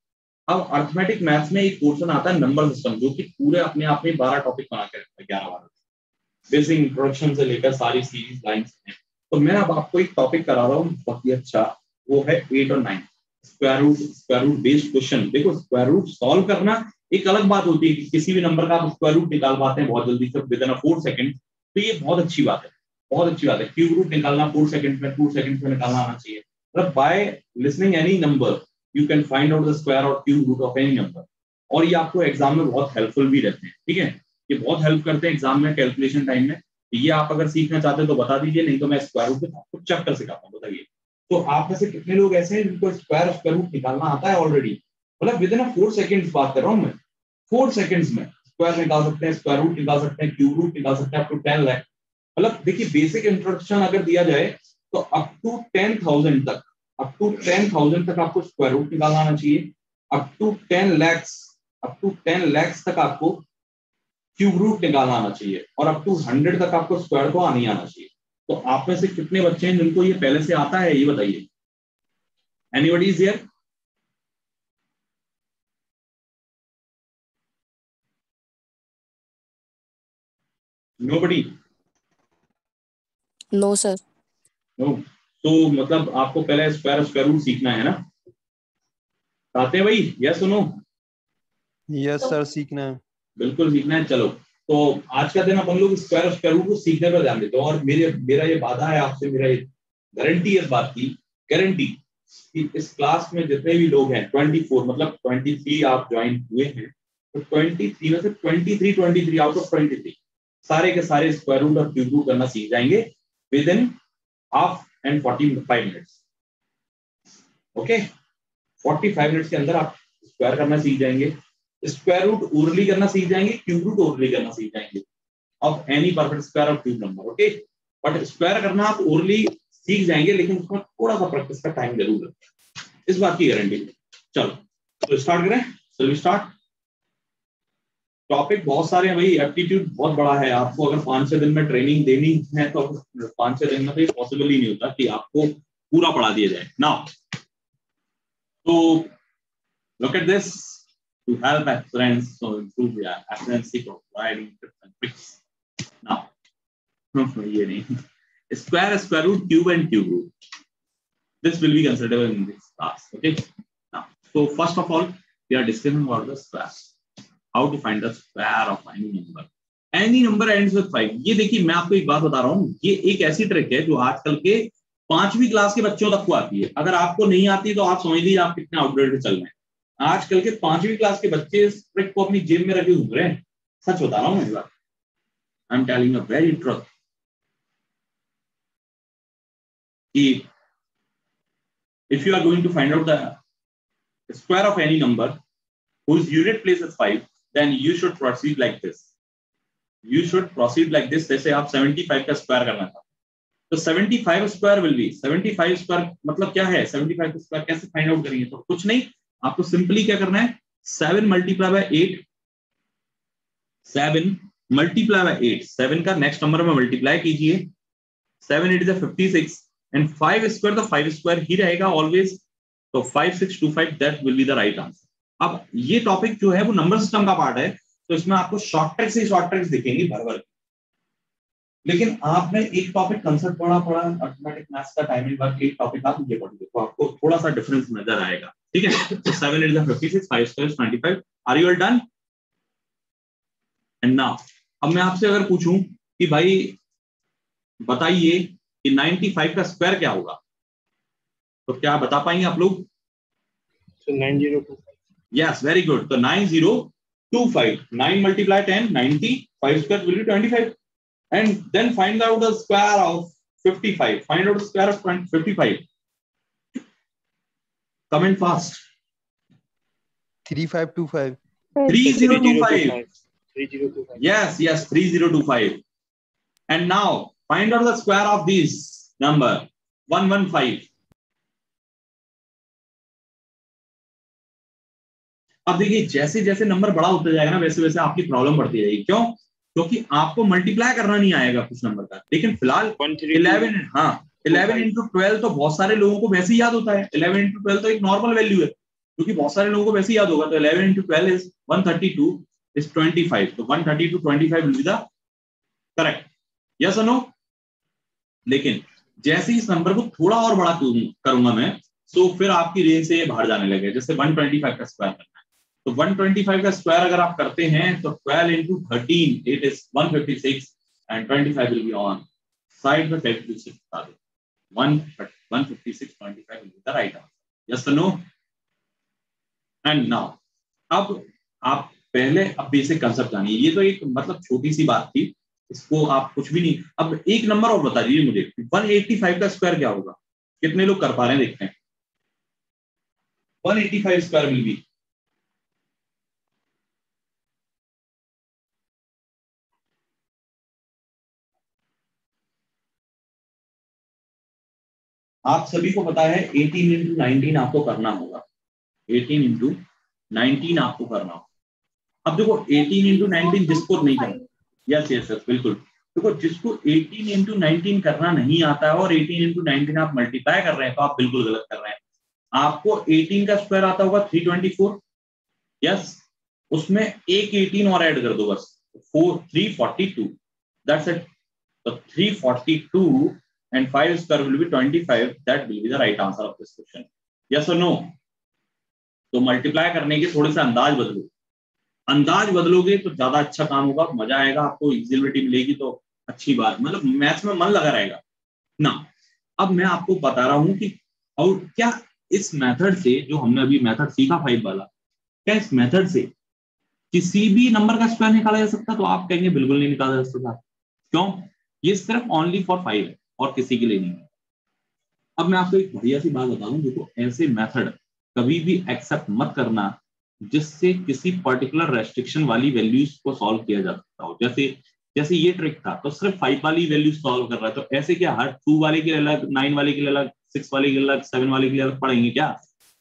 A: अब अर्थमेटिक मैथ्स में एक पोर्शन आता है नंबर सिस्टम, जो कि पूरे अपने आप में 12 टॉपिक बना के रखता है, 11-12 बेसिक इंट्रोडक्शन से लेकर सारी सीरीज लाइंस हैं. तो मैं अब आपको एक टॉपिक करा रहा हूँ बहुत ही अच्छा, वो है 8 और 9 स्क्वायर रूट बेस्ड क्वेश्चन. देखो, स्क्वायर रूट सॉल्व करना एक अलग बात होती है कि किसी भी नंबर का आप स्क्वायर रूट निकाल पाते हैं बहुत जल्दी से विद इन 4 सेकंड, तो ये बहुत अच्छी बात है, बहुत अच्छी बात है. क्यूब रूट निकालना 4 सेकंड में, 2 सेकंड में निकालना आना चाहिए. मतलब by listening any number you can find out the square और cube root of any number. और ये आपको एग्जाम में बहुत हेल्पफुल भी रहते हैं. ठीक है, ये बहुत हेल्प करते हैं एग्जाम में कैलकुलेशन टाइम में. ये आप अगर सीखना चाहते हैं तो बता दीजिए, नहीं तो मैं स्क्वायर रूट आपको चैप्टर सिखाता हूँ. बताइए, तो आप में से कितने लोग ऐसे हैं जिनको स्क्वायर रूट निकालना आता है ऑलरेडी? मतलब विद इन 4 सेकंड्स बात कर रहा हूँ मैं. 4 सेकंड्स में स्क्वायर निकाल सकते हैं, स्क्वायर रूट निकाल सकते हैं, क्यूब रूट निकाल सकते हैं अप टू 10 लाख. मतलब देखिए, बेसिक इंट्रोडक्शन अगर दिया जाए तो अप टू 10,000 तक, अप टू 10,000 तक आपको स्क्वायर रूट निकालना आना चाहिए. अप टू 10 lakhs तक आपको क्यूब रूट निकालना आना चाहिए. और अप टू 100 तक आपको स्क्वायर तो आना ही आना चाहिए. तो आप में से कितने बच्चे हैं जिनको ये पहले से आता है, ये बताइए. Anybody is here? Nobody?
B: No sir.
A: No. तो मतलब आपको पहले स्क्वायर रूट सीखना है ना? आते हैं भाई? यस सुनो.
C: यस सर, सीखना है.
A: बिल्कुल सीखना है. चलो, तो आज का दिन अपन लोग स्क्वायर रूट को सीखने पर ध्यान देते हैं. और मेरा ये वादा है आपसे, मेरा ये गारंटी है इस बात की, गारंटी कि इस क्लास में जितने भी लोग हैं 24, मतलब 23 आप ज्वाइन हुए हैं, तो 23 में से 23 आउट ऑफ 23 सारे के सारे स्क्वायर रूट और क्यूब रूट करना सीख जाएंगे with in half and 45 minutes. Okay, 45 minutes के अंदर आप स्क्वायर करना सीख जाएंगे, स्क्वायर रूट ओरली करना सीख जाएंगे, क्यूब रूट ओरली करना सीख जाएंगे of any perfect square of cube number. Okay, but square करना आप ओरली सीख जाएंगे, लेकिन उसमें थोड़ा सा प्रैक्टिस का टाइम जरूर लगता है, इस बात की गारंटी. चलो, तो स्टार्ट करें. चलो स्टार्ट. टॉपिक बहुत सारे हैं भाई, एप्टीट्यूड बहुत बड़ा है. आपको अगर 5-6 दिन में ट्रेनिंग देनी है तो 5-6 दिन में तो पॉसिबल ही नहीं होता कि आपको पूरा पढ़ा दिया जाए. नाउ तो look at this to help students to improve their accuracy for providing tips and tricks. Now, ये नहीं, square root, cube and cube root. This will be considered in this class. Okay. Now, so first of all, we are discussing about the square. How to find the square of any number. Any number ends with 5. ये देखिए, मैं आपको एक बात बता रहा हूँ, ये एक ऐसी ट्रिक है जो आजकल के 5वीं क्लास के बच्चों तक को आती है। अगर आपको नहीं आती तो आप समझ लीजिए आप कितने आउटडेटेड चल रहे हैं। आजकल के 5वीं क्लास के बच्चे इस ट्रिक को अपनी जेब में रखे घूम रहे हैं। सच बता रहा हूँ मैं, I am telling a very truth कि if you are going to find out the square of any number whose unit place is 5, then you should proceed like this. You should proceed like this. जैसे आप 75 का square करना था तो 75 square will be 75 square मतलब क्या है, 75 का स्क्वायर कैसे फाइंड आउट करेंगे? तो कुछ नहीं, आपको सिंपली क्या करना है, 7 मल्टीप्लाई बाय 8, 7 मल्टीप्लाई बाय 8, 7 का नेक्स्ट नंबर में मल्टीप्लाई कीजिए, 7 8 is 56 एंड 5 स्क्वायर, तो 5 स्क्वायर ही रहेगा ऑलवेज, तो 5625 that will be the right answer. अब ये टॉपिक जो है वो नंबर सिस्टम का पार्ट है, तो इसमें आपको शॉर्ट ट्रिक्स ही शॉर्ट ट्रिक्स दिखेंगी भर भर, लेकिन आपने एक टॉपिक कंसेप्ट पढ़ा अर्थमेटिक मैथ्स का टाइमिंग वर्क, एक टॉपिक आप ये पढ़िए तो आपको थोड़ा सा डिफरेंस नजर आएगा। ठीक है, तो 7 8 is 56, 5 square is 25। Are you all done? And now अब मैं आपसे अगर पूछूं कि भाई बताइए कि 95 का स्क्वायर क्या होगा, तो क्या बता पाएंगे आप लोग?
D: 9025।
A: Yes, very good. तो 9025, 9 multiply 10, 90, 5 square will be 25, and then find out the square of 55. Find out the square of 55. Comment fast.
C: 3525.
A: 3025.
D: 3025.
A: Yes, 3025. And now find out the square of this number 115. अब देखिए जैसे जैसे number बड़ा होता जाएगा ना वैसे वैसे आपकी प्रॉब्लम बढ़ती जाएगी। क्यों? क्योंकि आपको मल्टीप्लाई करना नहीं आएगा कुछ नंबर का, लेकिन फिलहाल 11 इंटू 12 तो बहुत सारे लोगों को वैसे ही याद होता है। 11 इंटू 12 तो एक नॉर्मल वैल्यू है क्योंकि बहुत सारे लोगों को वैसे ही याद होगा। तो 11 इंटू 12 इज 132 इज 25, तो 132 25 will be the correct. Yes और नो? लेकिन जैसे इस नंबर को थोड़ा और बड़ा करूंगा मैं, तो फिर आपकी रेंज से बाहर जाने लगे। जैसे 125 का स्क्वायर करना है, तो 125 का स्क्वायर अगर आप करते हैं तो 12 into 13 it is 156 and 25 will be on side में calculation बता दो। 156 25 will be the right answer. Yes or no? And now अब आप पहले अब बेसिक कंसेप्ट जानिए। ये तो एक मतलब छोटी सी बात थी, इसको आप कुछ भी नहीं। अब एक नंबर और बता दीजिए मुझे, 185 का स्क्वायर क्या होगा? कितने लोग कर पा रहे हैं देखते हैं। 185 स्क्वायर विल बी, आप सभी को पता है 18 इंटू 19 आपको करना होगा। 18 इंटू 19 आपको करना होगा। अब देखो 18 इंटू 19 जिसको नहीं करना, यस बिल्कुल, देखो जिसको 18 इंटू 19 करना नहीं आता है और 18 इंटू 19 आप मल्टीप्लाई कर रहे हैं तो आप बिल्कुल गलत कर रहे हैं। आपको 18 का स्क्वायर आता होगा 324, यस, उसमें एक 18 और ऐड कर दो बस, 342, दैट्स इट। तो 342 and 5 square will be 25, that will be the right answer of this question. Yes or no? तो मल्टीप्लाई करने के थोड़े से अंदाज बदलो, अंदाज बदलोगे तो ज्यादा अच्छा काम होगा, मजा आएगा आपको, इजिलिटी मिलेगी तो अच्छी बात, मतलब मैथ्स में मन लगा रहेगा ना। अब मैं आपको बता रहा हूं कि और क्या इस मेथड से, जो हमने अभी मेथड सीखा 5 वाला, क्या इस मेथड से किसी भी नंबर का स्क्वायर निकाला जा सकता? तो आप कहेंगे बिल्कुल नहीं निकाला जा सकता। क्यों? ये सिर्फ ओनली फॉर 5 है और किसी के लिए नहीं है। अब मैं आपको एक बढ़िया सी बात बता दूं, देखो ऐसे मेथड कभी भी एक्सेप्ट मत करना जिससे किसी पर्टिकुलर रेस्ट्रिक्शन वाली वैल्यूज को सॉल्व किया जा सकता हो। जैसे ये ट्रिक था तो सिर्फ 5 वाली वैल्यू सॉल्व कर रहा है, तो ऐसे क्या हर 2 वाले के लिए अलग, 9 वाले के लिए अलग, 6 वाले के लिए अलग, 7 वाले के लिए अलग पढ़ेंगे क्या?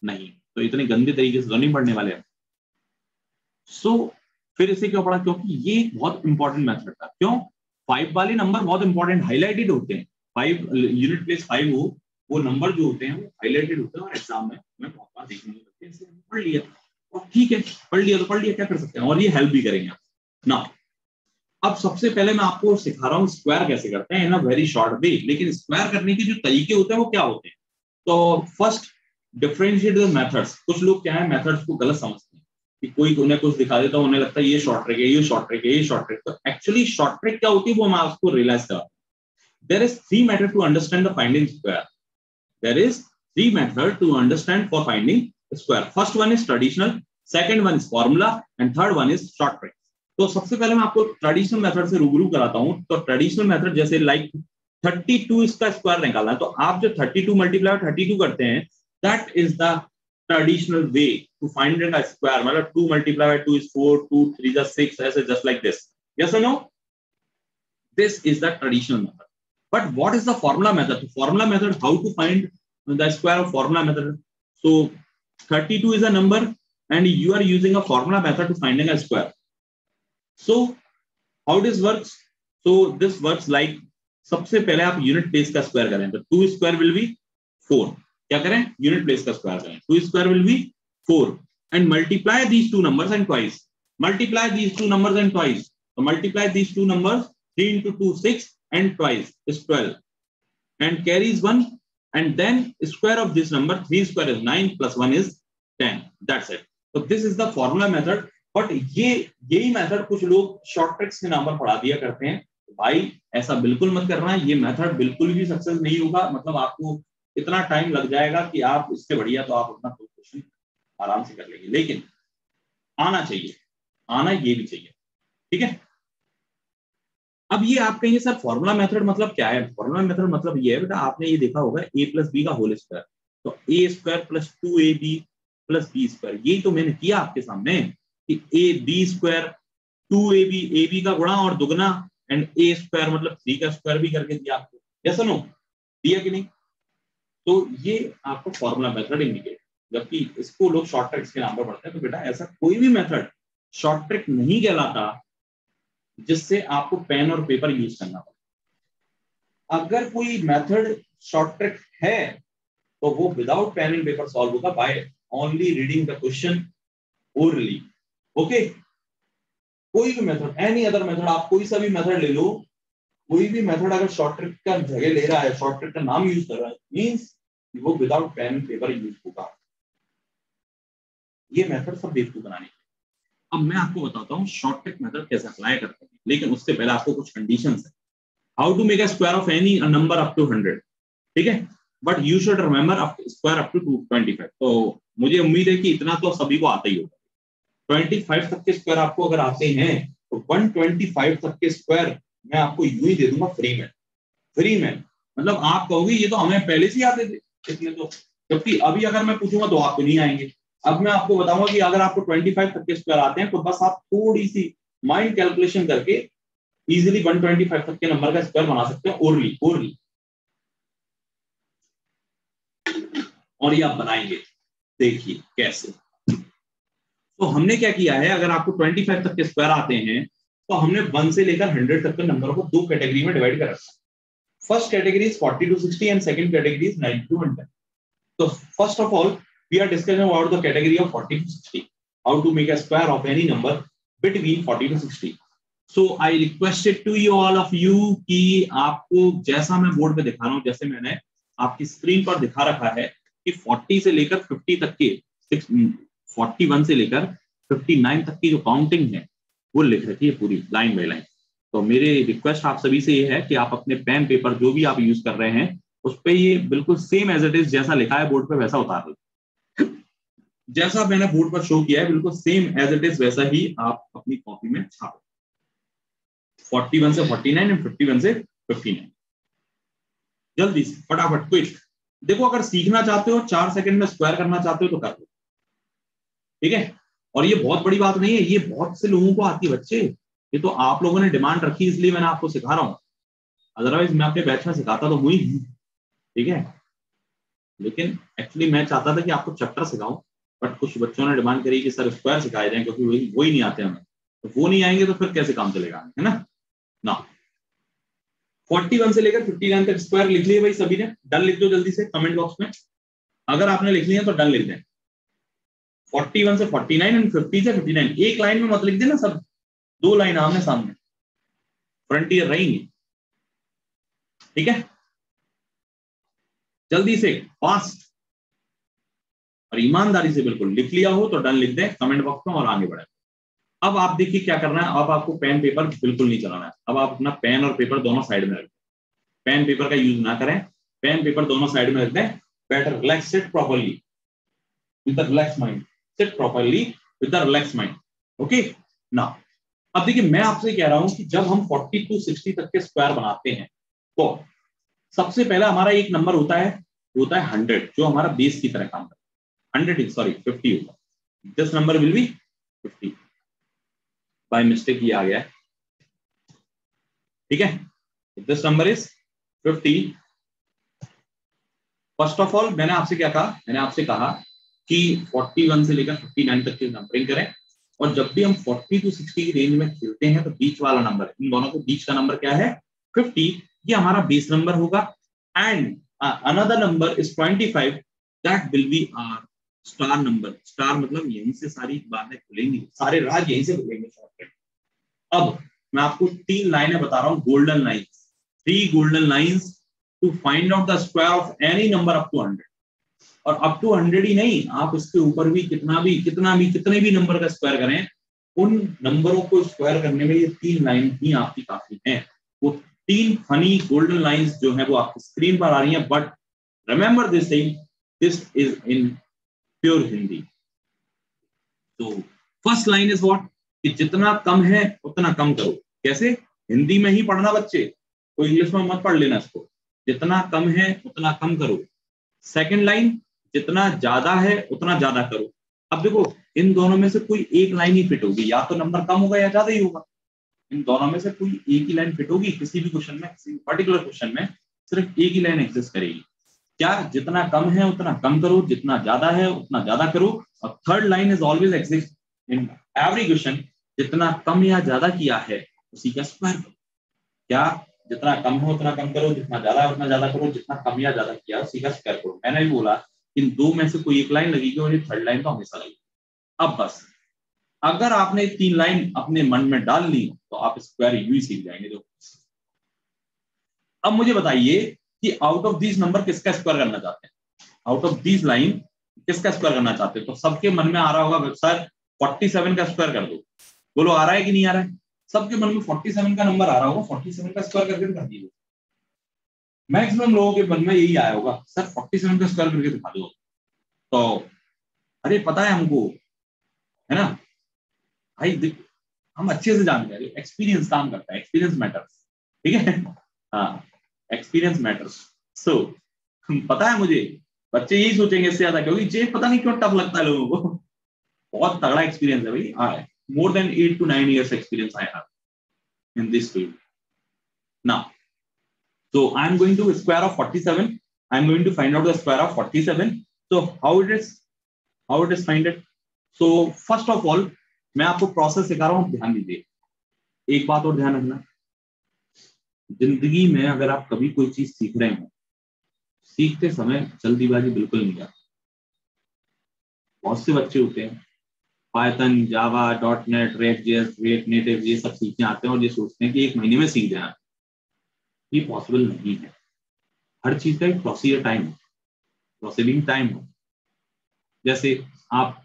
A: नहीं, तो इतने गंदे तरीके से तो नहीं पढ़ने वाले हैं। सो फिर इसे क्यों पढ़ा? क्योंकि ये बहुत इंपॉर्टेंट मेथड था। क्यों? 5 वाले नंबर बहुत इंपॉर्टेंट हाईलाइटेड होते हैं। 5 यूनिट प्लेस 5 हो, वो नंबर जो होते हैं वो हाईलाइटेड होते हैं और एग्जाम में मैं बहुत बार देखने को मिलते हैं। इसलिए पढ़ लिया और ठीक है, पढ़ लिया तो पढ़ लिया, क्या कर सकते हैं, और ये हेल्प भी करेंगे ना। अब सबसे पहले मैं आपको सिखा रहा हूँ स्क्वायर कैसे करते हैं इन अ वेरी शॉर्ट वे। लेकिन स्क्वायर करने के जो तरीके होते हैं वो क्या होते हैं? तो फर्स्ट डिफरेंशिएट द मेथड्स। कुछ लोग क्या है मेथड्स को गलत समझते हैं कि कोई उन्हें कुछ दिखा देता है, उन्हें लगता है ये शॉर्ट ट्रिक है, ये शॉर्ट ट्रिक है, ये शॉर्ट ट्रिक। तो एक्चुअली शॉर्ट ट्रिक क्या होती है वो मैं आपको रियलाइज करा। There is 3 methods to understand the finding square. there is three methods to understand for finding square. First one is traditional, second one is formula, and third one is short trick. तो सबसे पहले मैं आपको traditional method से रूबरू कराता हूं. तो ट्रेडिशनल मेथड जैसे लाइक 32 इसका स्क्वायर निकालना है, तो आप जो 32 मल्टीप्लाई 32 करते हैं, that is the traditional way to find a square. मतलब 2 multiplied by 2 is 4, 2 3 is 6, ऐसे just like this. Yes or no? This is the traditional method. But what is the formula method? The formula method, how to find the square of formula method? So 32 is a number and you are using a formula method to finding a square. So how this works? So this works like, सबसे पहले आप unit place का square करें, तो 2 square will be 4. क्या करें? Unit place का square करें. 2 square will be 4 and multiply these two numbers and twice. Multiply these two numbers and twice. So multiply these two numbers. 3 into 2 6 and twice is 12 and carries 1, and then square of this number 3 square is 9 plus 1 is 10. That's it. So this is the formula method. But यही method कुछ लोग short tricks के नाम पर पढ़ा दिया करते हैं. भाई ऐसा बिल्कुल मत करना है. ये मेथड बिल्कुल भी सक्सेस नहीं होगा. मतलब आपको इतना टाइम लग जाएगा कि आप इससे बढ़िया तो आप अपना क्वेश्चन आराम से कर लेंगे. लेकिन आना चाहिए, आना ये भी चाहिए. ठीक है. अब ये आप कहेंगे सर फॉर्मूला मेथड मतलब क्या है? फॉर्मूला मेथड मतलब ये है बेटा, आपने ये देखा होगा a प्लस बी का होल स्क्वायर. तो a square plus 2ab plus B square, यही तो मैंने किया आपके सामने कि a b स्क्वायर 2ab का गुणा और दुगना एंड a स्क्वायर मतलब 3 का स्क्वायर भी करके दिया आपको. यस और नो? दिया कि नहीं? तो ये आपको फॉर्मूला मेथड इंडिकेट. जबकि इसको लोग शॉर्ट ट्रिक्स के नाम पर पढ़ते हैं. तो बेटा ऐसा कोई भी मेथड शॉर्ट ट्रिक नहीं कहलाता जिससे आपको पेन और पेपर यूज करना पड़े. अगर कोई मेथड शॉर्ट ट्रिक है तो वो without pen and paper solve होगा by only reading the question orally. Okay. कोई भी मेथड, एनी अदर मेथड, आप कोई सा भी मेथड ले लो, कोई भी मेथड अगर शॉर्ट ट्रिक का जगह ले रहा है, शॉर्ट ट्रिक का नाम यूज कर रहा है, मींस वो without pen and paper use होगा. ये मेथड सब बेवकूफ बनाने. अब मैं आपको बताता हूँ शॉर्ट ट्रिक मेथड कैसे अप्लाई करते हैं, लेकिन उससे पहले आपको कुछ कंडीशंस है. How to make a square of any number up to 100. ठीक है. But you should remember square up to 225. तो मुझे उम्मीद है कि इतना तो सभी को आता ही होगा. 25 तक के स्क्वायर आपको अगर आते हैं तो 125 तक के स्क्वायर मैं आपको यूं ही दे दूंगा फ्री में. फ्री में मतलब आप कहोगे ये तो हमें पहले से ही आते थे इतने तो, जबकि अभी अगर मैं पूछूंगा तो आपको नहीं आएंगे. अब मैं आपको बताऊंगा कि अगर आपको 25 तक के स्क्वायर आते हैं तो बस आप थोड़ी सी माइंड कैलकुलेशन करके इजीली 125 तक के नंबर का स्क्वायर बना सकते हैं ओरली. और ये आप बनाएंगे, देखिए कैसे. तो हमने क्या किया है, अगर आपको 25 तक के स्क्वायर आते हैं तो हमने 1 से लेकर 100 तक के नंबर को दो कैटेगरी में डिवाइड कर रखा है. First category is 40 to 60 and second category is 90 to 110. तो first of all we are discussing about the category of 40 to 60. How to make a square of any number between 40 to 60. So I requested to you all of you कि आपको जैसा मैं board पे दिखा रहा हूँ, जैसे मैंने आपकी स्क्रीन पर दिखा रखा है कि 40 से लेकर 50 तक के 41 से लेकर 59 तक की जो काउंटिंग है वो लिख रखी है पूरी लाइन बाय लाइन. तो मेरे रिक्वेस्ट आप सभी से ये है कि आप अपने पेन पेपर जो भी आप यूज कर रहे हैं उस पर ये बिल्कुल सेम एज इट इज जैसा लिखा है बोर्ड पे वैसा उतार लो. जैसा मैंने बोर्ड पर शो किया है बिल्कुल सेम एज इट इज वैसा ही आप अपनी कॉपी में छापो. 41 से 49 एंड 51 से 59. जल्दी से फटाफट क्विक. देखो अगर सीखना चाहते हो 4 सेकंड में स्क्वायर करना चाहते हो तो कर लो. ठीक है. और ये बहुत बड़ी बात नहीं है, ये बहुत से लोगों को आती है बच्चे. ये तो आप लोगों ने डिमांड रखी इसलिए मैंने आपको सिखा रहा हूँ. अदरवाइज मैं अपने बैच में सिखाता तो हुई. ठीक है. लेकिन एक्चुअली मैं चाहता था कि आपको चैप्टर सिखाऊं, बट कुछ बच्चों ने डिमांड करी कि सर स्क्वायर सिखाए जाए क्योंकि वही नहीं आते हमें. तो वो नहीं आएंगे तो फिर कैसे काम चलेगा, है ना. 41 से लेकर 59 तक स्क्वायर लिख लिए भाई सभी ने. डन लिख दो जल्दी से कमेंट बॉक्स में. अगर आपने लिख लिया तो डन लिख दें. 41 से 49 एंड 50 से 59 एक लाइन में मत लिख देना सब, 2 लाइन आमने सामने फ्रंटियर रहेंगी. ठीक है. जल्दी से फास्ट और ईमानदारी से बिल्कुल लिख लिया हो तो डन लिख दें कमेंट बॉक्स में और आगे बढ़े. अब आप देखिए क्या करना है. अब आपको पेन पेपर बिल्कुल नहीं चलाना है. अब आप अपना पेन और पेपर दोनों साइड में रख दें. पेन पेपर का यूज ना करें. पेन पेपर दोनों साइड में रख दें better relax, sit properly with the relaxed mind, sit properly with the relaxed mind. Okay, now अब देखिए मैं आपसे कह रहा हूं कि जब हम 40 to 60 तक के स्क्वायर बनाते हैं तो सबसे पहला हमारा एक नंबर होता है 100, जो हमारा बेस की तरह काम करता है। 100 सॉरी 50 होगा, this number will B 50, by mistake ये आ गया है, ठीक है, this number is 50। First of all मैंने आपसे क्या कहा, मैंने आपसे कहा कि 41 से लेकर 59 तक की नंबरिंग करें, और जब भी हम 40 to 60 की रेंज में खेलते हैं तो बीच वाला नंबर, इन दोनों के बीच का नंबर क्या है 50, ये हमारा बेस नंबर होगा। And another number is 25, that will be our star number. Star मतलब यहीं से सारी बातें खुलेंगी, सारे राज यहीं से खुलेंगे शॉर्टकट। अब मैं आपको 3 लाइनें बता रहा हूं, golden lines, 3 golden lines to find out the square of any number up to 100। और अप टू 100 ही नहीं, आप इसके ऊपर भी कितने भी नंबर का स्क्वायर करें, उन नंबरों को स्क्वायर करने में ये 3 लाइन ही आपकी काफी हैं। वो 3 फनी गोल्डन लाइंस जो है वो आपकी स्क्रीन पर आ रही हैं, but remember this thing, this is in pure Hindi. तो फर्स्ट लाइन इज व्हाट, कि जितना कम है उतना कम करो। कैसे? हिंदी में ही पढ़ना बच्चे, कोई इंग्लिश में मत पढ़ लेना इसको। जितना कम है उतना कम करो। सेकंड लाइन, जितना ज्यादा है उतना ज्यादा करो। अब देखो इन दोनों में से कोई एक लाइन ही फिट होगी, या तो नंबर कम होगा या ज्यादा ही होगा। इन दोनों में से कोई एक ही लाइन फिट होगी किसी भी क्वेश्चन में, किसी पर्टिकुलर क्वेश्चन में सिर्फ एक ही लाइन एग्जिस्ट करेगी। क्या? जितना कम है उतना कम करो, जितना ज्यादा है उतना ज्यादा करो। और third line is always exist in every question, जितना कम या ज्यादा किया है उसी का स्क्वायर करो। क्या? जितना कम हो उतना कम करो, जितना ज्यादा है उतना ज्यादा करो, जितना कम या ज्यादा किया उसी का स्क्वायर करो। मैंने भी बोला इन दो में से कोई एक लाइन लगेगी और ये थर्ड लाइन तो हमेशा लगेगी। अब बस अगर आपने 3 लाइन अपने मन में डाल ली तो आप स्क्वायर यूं ही सीख जाएंगे। जो अब मुझे बताइए कि आउट ऑफ दिस नंबर किसका स्क्वायर करना चाहते हैं, आउट ऑफ दिस लाइन किसका स्क्वायर करना चाहते हैं? तो सबके मन में आ रहा होगा सर 47 का स्क्वायर कर दो। बोलो आ रहा है कि नहीं आ रहा है? सबके मन में 47 का नंबर आ रहा होगा, 47 का स्क्वायर करके दिखा दीजिए। मैक्सिमम लोगों के मन में यही आया होगा, सर 47 का स्क्वायर करके दिखा दो। तो अरे पता है हमको, है ना भाई, हम अच्छे से जानते हैं, एक्सपीरियंस काम करता है, एक्सपीरियंस मैटर्स, ठीक है। हाँ, एक्सपीरियंस मैटर्स। सो पता है मुझे, बच्चे यही सोचेंगे इससे ज्यादा, क्योंकि जे पता नहीं क्यों टफ लगता है लोगों को। बहुत तगड़ा एक्सपीरियंस है भाई। हाँ, more than 8 to 9 years experience I have in this field. Now, so I am going to square of 47. I am going to find out the square of 47. So how it is find it? So first of all, मैं आपको process सिखा रहा हूँ, ध्यान दीजिए। एक बात और ध्यान रखना, जिंदगी में अगर आप कभी कोई चीज सीख रहे हो, सीखते समय जल्दीबाजी बिल्कुल नहीं करना। बहुत से बच्चे होते हैं पाइथन, जावा, .NET, React.js, React Native ये सब सीखने आते हैं और ये सोचते हैं कि 1 महीने में सीख जाए। ये पॉसिबल नहीं है। हर चीज का एक प्रोसीजर टाइम, प्रोसीडिंग टाइम हो। जैसे आप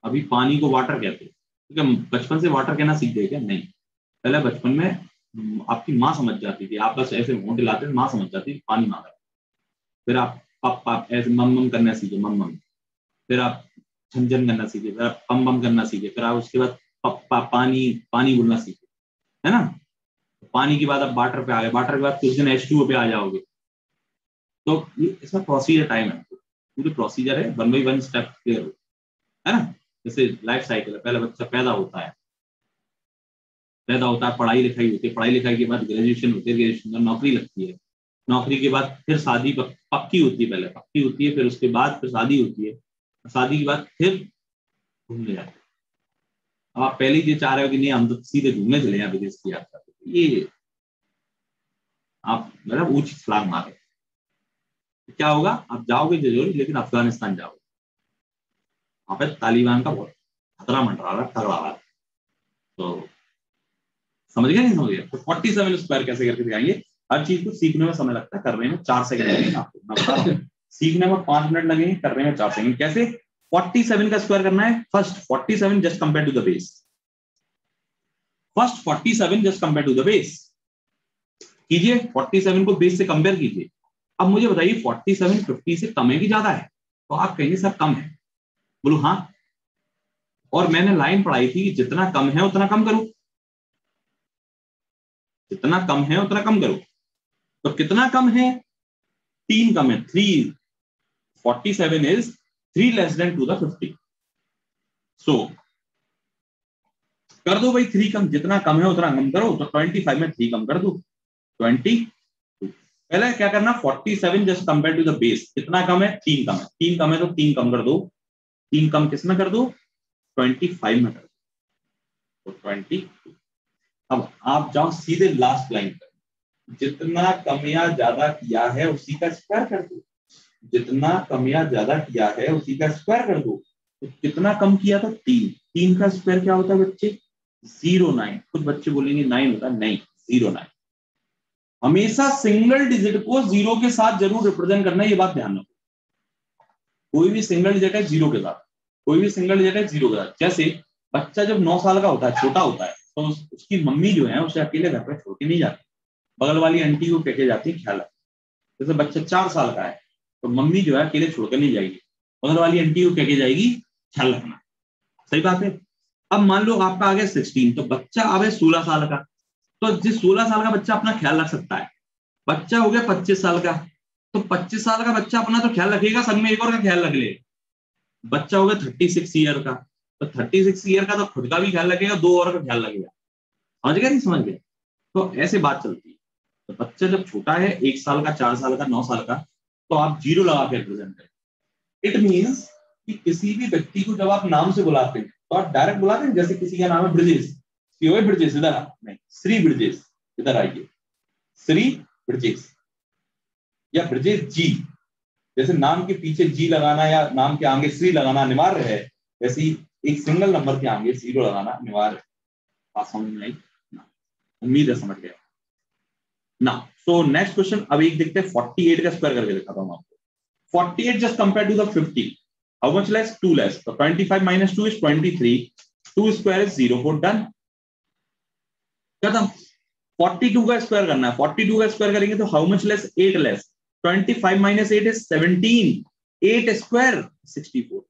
A: अभी पानी को वाटर कहते हैं, ठीक है, बचपन से वाटर कहना सीख गए क्या? नहीं, पहले बचपन में आपकी माँ समझ जाती थी, आप बस ऐसे मुंह हिलाते थे, माँ समझ जाती थी पानी मांगा। फिर आप पाप ऐसे मम करना सीखे, मम। फिर आप झंझन करना सीखे, फिर आप पम बम करना सीखे, फिर आप उसके बाद पानी पानी बोलना सीखे, है ना। पानी के बाद आप वाटर पे आ गए, वाटर के बाद कुछ दिन H2O पे आ जाओगे। तो इसका प्रोसीजर टाइम है, पूरी प्रोसीजर है, 1 by 1 स्टेप क्लियर है ना। जैसे लाइफ साइकिल है, पहले बच्चा पैदा होता है, पढ़ाई लिखाई होती है, पढ़ाई लिखाई के बाद ग्रेजुएशन होती है, ग्रेजुएशन में नौकरी लगती है, नौकरी के बाद फिर शादी पक्की होती है, पहले पक्की होती है, फिर उसके बाद फिर शादी होती है, शादी के बाद फिर घूमने जाते हैं। अब आप पहले ये चाह रहे हो कि नहीं हम तो सीधे घूमने चले जाए विदेश की यात्रा, ये आप मतलब ऊंची छलांग मारे। क्या होगा? आप जाओगे जरूर, लेकिन अफगानिस्तान जाओगे, वहां पे तालिबान का बहुत खतरा मंडरा रहा, तगड़ा रहा। तो समझ गया नहीं समझ गया? तो 47 स्क्वायर कैसे करके दिखाएंगे। हर चीज को सीखने में समय लगता है, करने में 4 सेकंड लगेंगे आपको, मैं बता रहा हूं। सीखने में 5 मिनट लगेंगे, करने में 4 सेकंड। कैसे? 47 का स्क्वायर करना है। First 47 just compare to the base, first 47 just compare to the base कीजिए, 47 को बेस से कंपेयर कीजिए। अब मुझे बताइए 47 50 से कम है कि ज्यादा है? तो आप कहेंगे सर कम है। बोलो हाँ, और मैंने लाइन पढ़ाई थी कि जितना कम है उतना कम करो, जितना कम है उतना कम करो। तो कितना कम है? 3 कम है, 3। 47 इज 3 less than to the 50। So कर दो भाई 3 कम, जितना कम है उतना कम करो। तो 25 में 3 कम कर दो, 20। पहले क्या करना, 47 just compare to the base, कितना कम है? 3 कम है। 3 कम है तो 3 कम कर दो। 3 कम किस में कर दो? 25 में कर दो, तो 22। अब आप जाओ सीधे लास्ट लाइन पर, जितना कम या ज्यादा किया है उसी का स्क्वायर कर दो। जितना कम या ज्यादा किया है उसी का स्क्वायर कर दो। तो कितना कम किया था? 3। 3 का स्क्वायर क्या होता है बच्चे? 09। कुछ बच्चे बोलेंगे 9 होता है, नहीं, 09। हमेशा सिंगल डिजिट को 0 के साथ जरूर रिप्रेजेंट करना है, ये बात ध्यान रखो। कोई भी सिंगल डिजिट है 0 के साथ, कोई भी सिंगल डिजिट है 0 के साथ। जैसे बच्चा जब 9 साल का होता है, छोटा होता है, तो उसकी मम्मी जो है उसे अकेले घर पर छोड़ के नहीं जाती, बगल वाली आंटी को कह के जाती है ख्याल रखो। जैसे बच्चा 4 साल का है तो मम्मी जो है अकेले छोड़कर नहीं जाएगी, बगल वाली आंटी को कह के जाएगी ख्याल रखना। सही बात है। अब मान लो आपका आ गया 16, तो बच्चा आ गया 16 साल का, तो जिस 16 साल का बच्चा अपना ख्याल रख सकता है, बच्चा हो गया 25 साल का, तो 25 साल का बच्चा अपना तो ख्याल रखेगा, संग में एक और का ख्याल रख ले। बच्चा हो गया 36 ईयर का, तो 36 ईयर का तो खुद का भी ख्याल रखेगा, 2 और का ख्याल रखेगा। समझ गया नहीं समझ गया? तो ऐसे बात चलती है। तो बच्चा जब छोटा है 1 साल का, 4 साल का, 9 साल का, तो आप 0 लगा के रिप्रेजेंट करें। इट मीन्स कि किसी भी व्यक्ति को जब आप नाम से बुलाते हैं तो आप डायरेक्ट बुलाते हैं। जैसे किसी का नाम है ब्रिजेश, ब्रिजेश इधर नहीं, श्री ब्रिजेश इधर आइए, श्री ब्रिजेश या ब्रिजेश जी। जैसे नाम के पीछे जी लगाना या नाम के आगे श्री लगाना अनिवार्य है, वैसे ही एक सिंगल नंबर के आगे 0 लगाना अनिवार्य है। बात समझ में आई ना? उम्मीद है समझ गया ना। सो नेक्स्ट क्वेश्चन अब एक देखते हैं, 48 का स्क्वायर करके दिखाता हूं आपको। 48 just compare to the 50, how much less? 2 less. तो 25 minus 2 is 23, 2 square is 0, 4 done, खत्म। 42 का स्क्वायर करना है, 42 का स्क्वायर करेंगे तो how much less? 8 less. 25 minus 8 is 17, 8 square 64।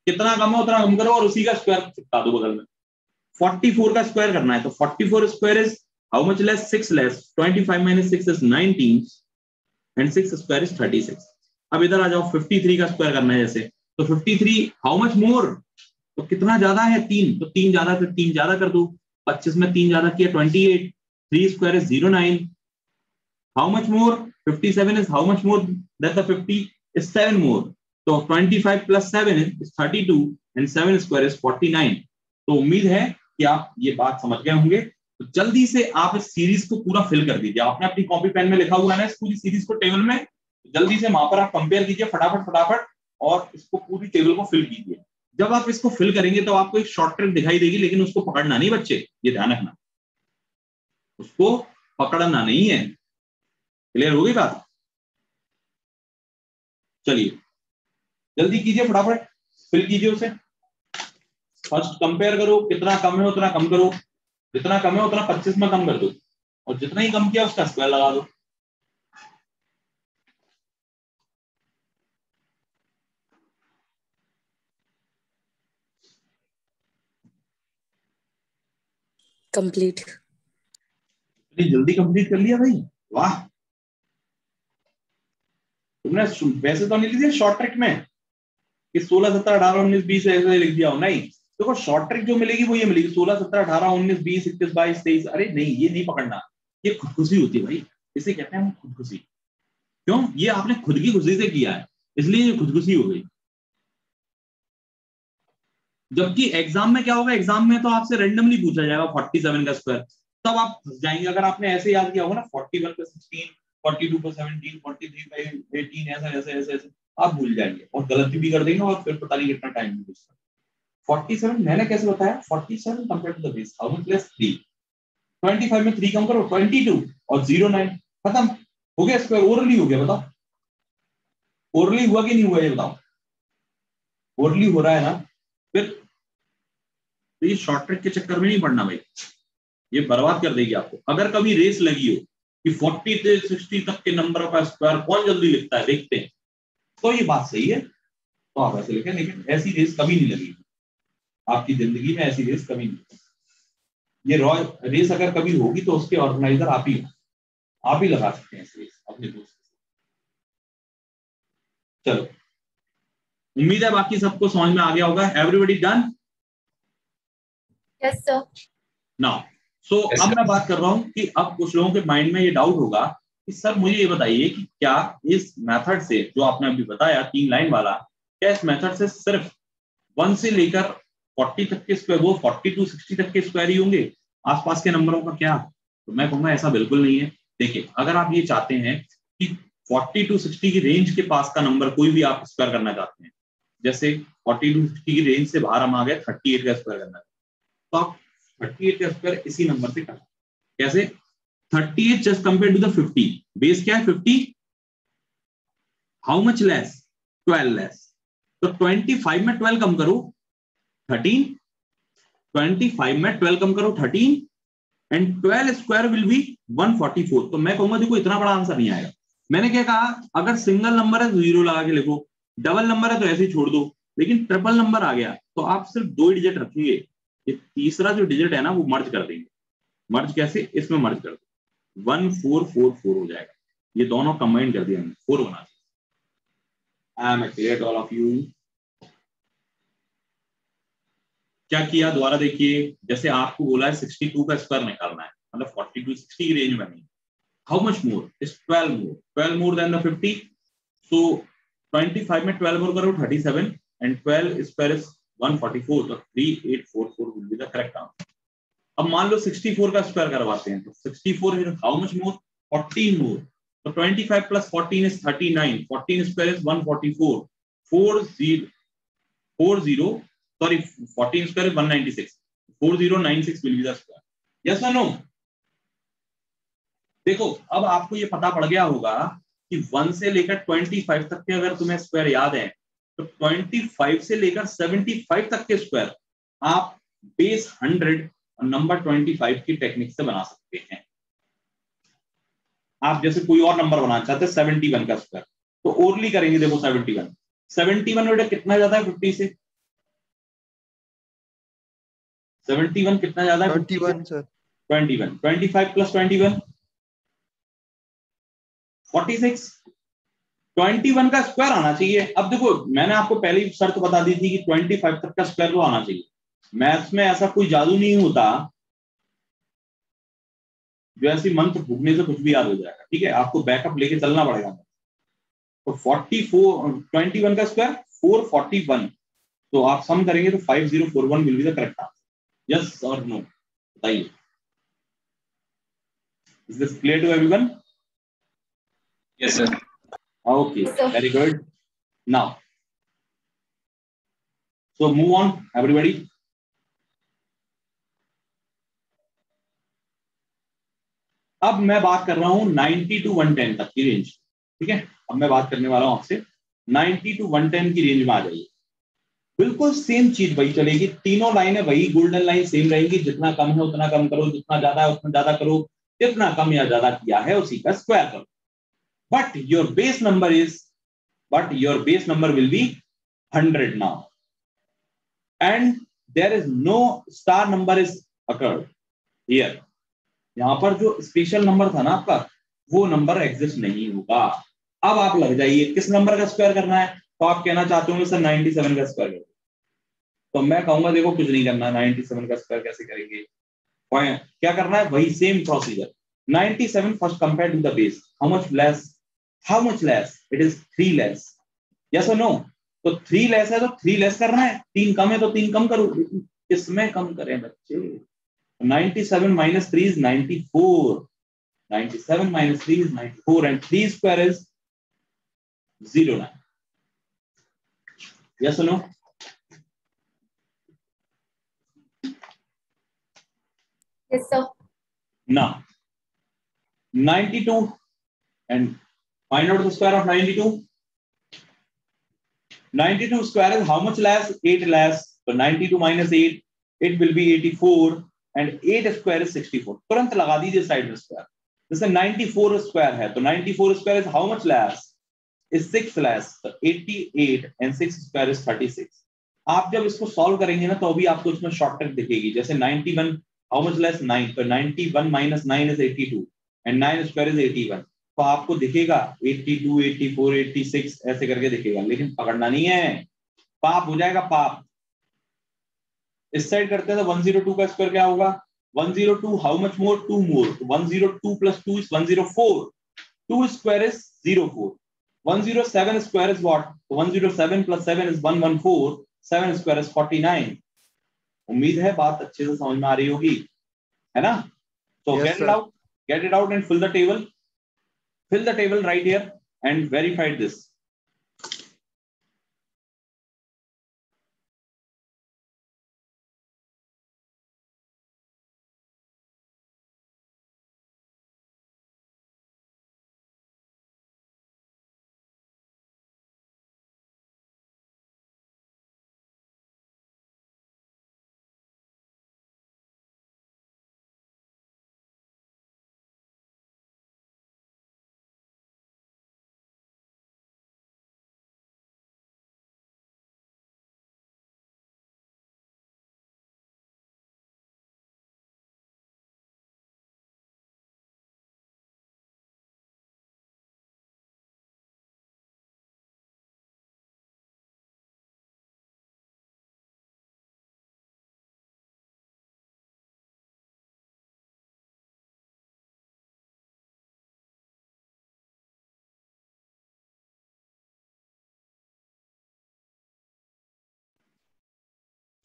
A: कितना कम है उतना कम करो और उसी का स्क्वायर चिपका दो बगल में। 44 का स्क्वायर करना है, तो 44 square is how much less? 6 less. 25 minus 6 is 19 and 6 square is 36। अब इधर आ जाओ, 53 का स्क्वायर करना है जैसे, तो 53 हाउ मच मोर? तो कितना ज्यादा है? 3, तो 3 ज्यादा, फिर 3 ज्यादा कर दो। 25 में 3 ज्यादा किया 28, 3 square is 09। How much more? 57 is how much more than the 50 is 7 मोर। तो 25 plus 7 is 32 and 7 square is 49। तो उम्मीद है कि आप ये बात समझ गए होंगे। तो जल्दी से आप इस सीरीज को पूरा फिल कर दीजिए। आपने अपनी कॉपी पेन में लिखा हुआ है ना इस पूरी सीरीज को टेबल में, जल्दी से वहां पर आप कंपेयर कीजिए फटाफट फटाफट और इसको पूरी टेबल को फिल कीजिए। जब आप इसको फिल करेंगे तो आपको एक शॉर्ट ट्रिक दिखाई देगी, लेकिन उसको पकड़ना नहीं बच्चे, ये ध्यान रखना, उसको पकड़ना नहीं है। क्लियर होगी बात? चलिए जल्दी कीजिए, फटाफट फिल कीजिए उसे। फर्स्ट कंपेयर करो, कितना कम है उतना कम करो, जितना कम है उतना 25 में कम कर दो और जितना ही कम किया उसका स्क्वायर लगा दो।
E: कंप्लीट।
A: इतनी जल्दी कंप्लीट कर लिया भाई, वाह। तुमने वैसे तो नहीं लिख दिया शॉर्ट ट्रिक में कि 16 17 18 19 20 ऐसे लिख दिया हो? नहीं, देखो शॉर्ट ट्रिक जो मिलेगी वो ये मिलेगी, 16 17 18 19 20 21 22 23। अरे नहीं, ये नहीं पकड़ना, ये खुदकुशी होती है भाई, इसे कहते हैं हम खुदकुशी। क्यों? ये आपने खुद की खुशी से किया है, इसलिए ये खुदकुशी हो गई। जबकि एग्जाम में क्या होगा, एग्जाम में तो आपसे रैंडमली पूछा जाएगा 47 का स्क्वायर, तब आप फंस जाएंगे। अगर आपने ऐसे याद किया होगा ना 41 पर 16, 42 पर 17, 43 पर 18, ऐसा ऐसे ऐसे ऐसे, आप भूल जाएंगे और गलती भी कर देंगे और फिर पता नहीं कितना टाइम भी। 47 मैंने कैसे बताया? 47 compare to the base, how much less? 3। 25 में 3 कम करो, 22 और 09, खत्म हो गया स्क्वायर। ओरली हो गया, बताओ ओरली हुआ कि नहीं हुआ ये बताओ? ओरली हो रहा है ना। फिर तो ये शॉर्ट ट्रिक के चक्कर में नहीं पड़ना भाई, ये बर्बाद कर देगी आपको। अगर कभी रेस लगी हो कि 40 से 60 तक के नंबर का स्क्वायर कौन जल्दी लिखता है, देखते हैं। तो ये बात सही है, तो आप ऐसे लिखें, लेकिन ऐसी रेस कभी नहीं लगी आपकी जिंदगी में, ऐसी रेस कभी नहीं। ये रेस अगर कभी होगी तो उसके ऑर्गेनाइजर आप ही लगा सकते हैं इस रेस अपने दोस्त। चलो, उम्मीद है बाकी सबको समझ में आ गया होगा। Everybody done?
B: Yes sir.
A: Now so अब मैं बात कर रहा हूं कि अब कुछ लोगों के माइंड में ये डाउट होगा कि सर मुझे ये बताइए कि क्या इस मेथड से जो आपने अभी बताया 3 लाइन वाला, क्या इस मेथड से सिर्फ 1 से लेकर 40 तक के स्क्वायर, वो 40 to 60 तक के स्क्वायर ही होंगे, आसपास के नंबरों का क्या? तो मैं कहूंगा ऐसा बिल्कुल नहीं है। देखिए, अगर आप ये चाहते हैं कि 40 to 60 की रेंज के पास का नंबर कोई भी आप स्क्वायर करना चाहते हैं, जैसे 40 to 60 की रेंज से बाहर हम आ गए 38 का स्क्वायर करना, तो आप 38 का स्क्वायर इसी नंबर से करना। कैसे? 38 just compare to the 50, base क्या है 50, हाउ मच लेस, 12 लेस, तो 25 में 12 कम करो 13, 25 में 12 कम करो 13, एंड 12 स्क्वायर विल बी 144। तो मैं कहूंगा देखो इतना बड़ा आंसर नहीं आएगा। मैंने क्या कहा, अगर सिंगल नंबर है तो 0 लगा के लिखो, डबल नंबर है तो ऐसे ही छोड़ दो, लेकिन ट्रिपल नंबर आ गया तो आप सिर्फ 2 डिजिट रखेंगे, ये तीसरा जो डिजिट है ना वो मर्ज कर देंगे। मर्ज कैसे? इसमें मर्ज कर दो, 1444 हो जाएगा। ये दोनों कंबाइन कर दिया हमने, 4 बना दिया। I am clear all of you? क्या किया दोबारा देखिए, जैसे आपको बोला है 62 का स्क्वायर निकालना है, मतलब 40 to 60 की रेंज में नहीं। How much more? Is 12 more than the 50। सो 25 में 12 मोर करो 37, एंड 12 स्क्वायर इज 144, तो 3844 will be the correct answer. अब मान लो 64 का स्क्वायर करवाते हैं, तो 64 इज हाउ मच मोर? 14 मोर, तो 25 plus 14 is 39, 14 square is 144, 14 square is 196, 4096 will be the square. Yes or no? देखो, अब आपको ये पता पड़ गया होगा कि 1 से लेकर 25 तक के अगर तुम्हें स्क्वायर याद है, तो 25 से लेकर 75 तक के स्क्वायर आप बेस 100 और नंबर 25 की टेक्निक से बना सकते हैं। आप जैसे कोई और नंबर बनाना चाहते हैं 71 का स्क्वायर, तो ओरली करेंगे। देखो 71 बेटा कितना ज्यादा है 50 से? 71 कितना ज्यादा है?
C: 21 सर।
A: 21, 25 प्लस 21 46, 21 का स्क्वायर आना चाहिए। अब देखो, मैंने आपको पहले ही शर्त बता दी थी कि 25 तक का स्क्वायर तो आना चाहिए। मैथ्स में ऐसा कोई जादू नहीं होता जो ऐसी मंत्र भूखने से कुछ भी याद हो जाएगा, ठीक है? आपको बैकअप लेके चलना पड़ेगा। तो 21 का स्क्वायर 441, तो आप सम करेंगे तो 5041 will be the correct answer. Yes और नो बताइए। Is this clear to everyone?
F: Yes sir.
A: Okay, very good. Now so move on everybody. अब मैं बात कर रहा हूं 90 to 110 तक की रेंज, ठीक है? अब मैं बात करने वाला हूं आपसे 90 to 110 की रेंज में आ जाइए। बिल्कुल सेम चीज वही चलेगी, तीनों लाइनें वही गोल्डन लाइन सेम रहेंगी। जितना कम है उतना कम करो, जितना ज्यादा है उतना ज्यादा करो, जितना कम या ज्यादा किया है उसी का स्क्वायर करो। But your base number will be 100 now, and there is no star number is occurred here. यहां पर जो स्पेशल नंबर था ना आपका, वो नंबर एग्जिस्ट नहीं होगा। अब आप लग जाइए किस नंबर का स्क्वायर करना है। तो आप कहना चाहते होंगे सर 97 का स्क्वायर करो, तो मैं कहूंगा देखो कुछ नहीं करना। 97 का स्क्वायर कैसे करेंगे? क्या करना है? वही same procedure. 97 first compare to the base, how much less? It is 3 less. Yes और नो? तो 3 लेस है तो 3 लेस करना है, 3 कम है तो 3 कम करो। किसमें कम करें बच्चे? 97 minus 3 is 94. 97 minus 3 is 94, and 3 square is 09. Yes or no?
B: Yes, sir.
A: Now 92, and find out the square of 92. 92 square is how much less? 8 less. So 92 minus 8, it will be 84, and 8 square is 64. तुरंत लगा दीजिए side में square. जैसे 94 square है तो 94 square is how much less, is 6 less, 88 and 6 square is 36। आप जब इसको सॉल्व करेंगे ना तो अभी आपको इसमें शॉर्टकट दिखेगी। जैसे 91 हाउ मच लेस 9, तो 91 minus 9 is 82 and 9 square is 81। तो आपको दिखेगा 82, 84, 86 ऐसे करके दिखेगा, लेकिन पकड़ना नहीं है, पाप हो जाएगा पाप। इस साइड करते हैं तो 102 का स्क्वायर क्या होगा, 102 how much more, 2 more, 102 plus 2 is 104, 2 square is 04, 107 square is what, 107 plus 7 is 114, 7 square is 49। उम्मीद है बात अच्छे से समझ में आ रही होगी, है ना? So
C: Yes, sir.
A: get it out and fill the table right here and verify this.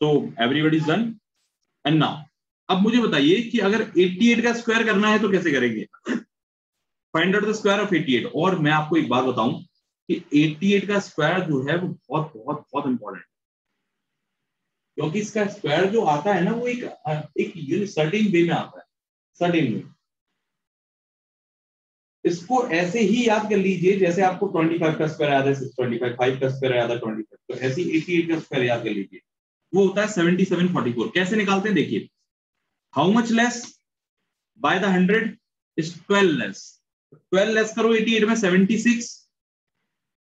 A: So everybody is done. And now अब मुझे बताइए कि अगर 88 का स्क्वायर करना है तो कैसे करेंगे? Find out the square of 88। और मैं आपको एक बात बताऊं कि 88 का स्क्वायर जो है वो बहुत बहुत बहुत इंपॉर्टेंट, क्योंकि इसका स्क्वायर जो आता है ना वो एक सर्टेन वे में आता है, सर्टेन वे। इसको ऐसे ही याद कर लीजिए जैसे आपको 25 का स्क्वायर याद है 625, 5 का स्क्वायर याद है 25, तो ऐसे ही 88 का स्क्वायर याद कर लीजिए, वो होता है 7744। कैसे निकालते हैं देखिए, how much less by the 100 is 12 less, 12 less करो 88 में 76,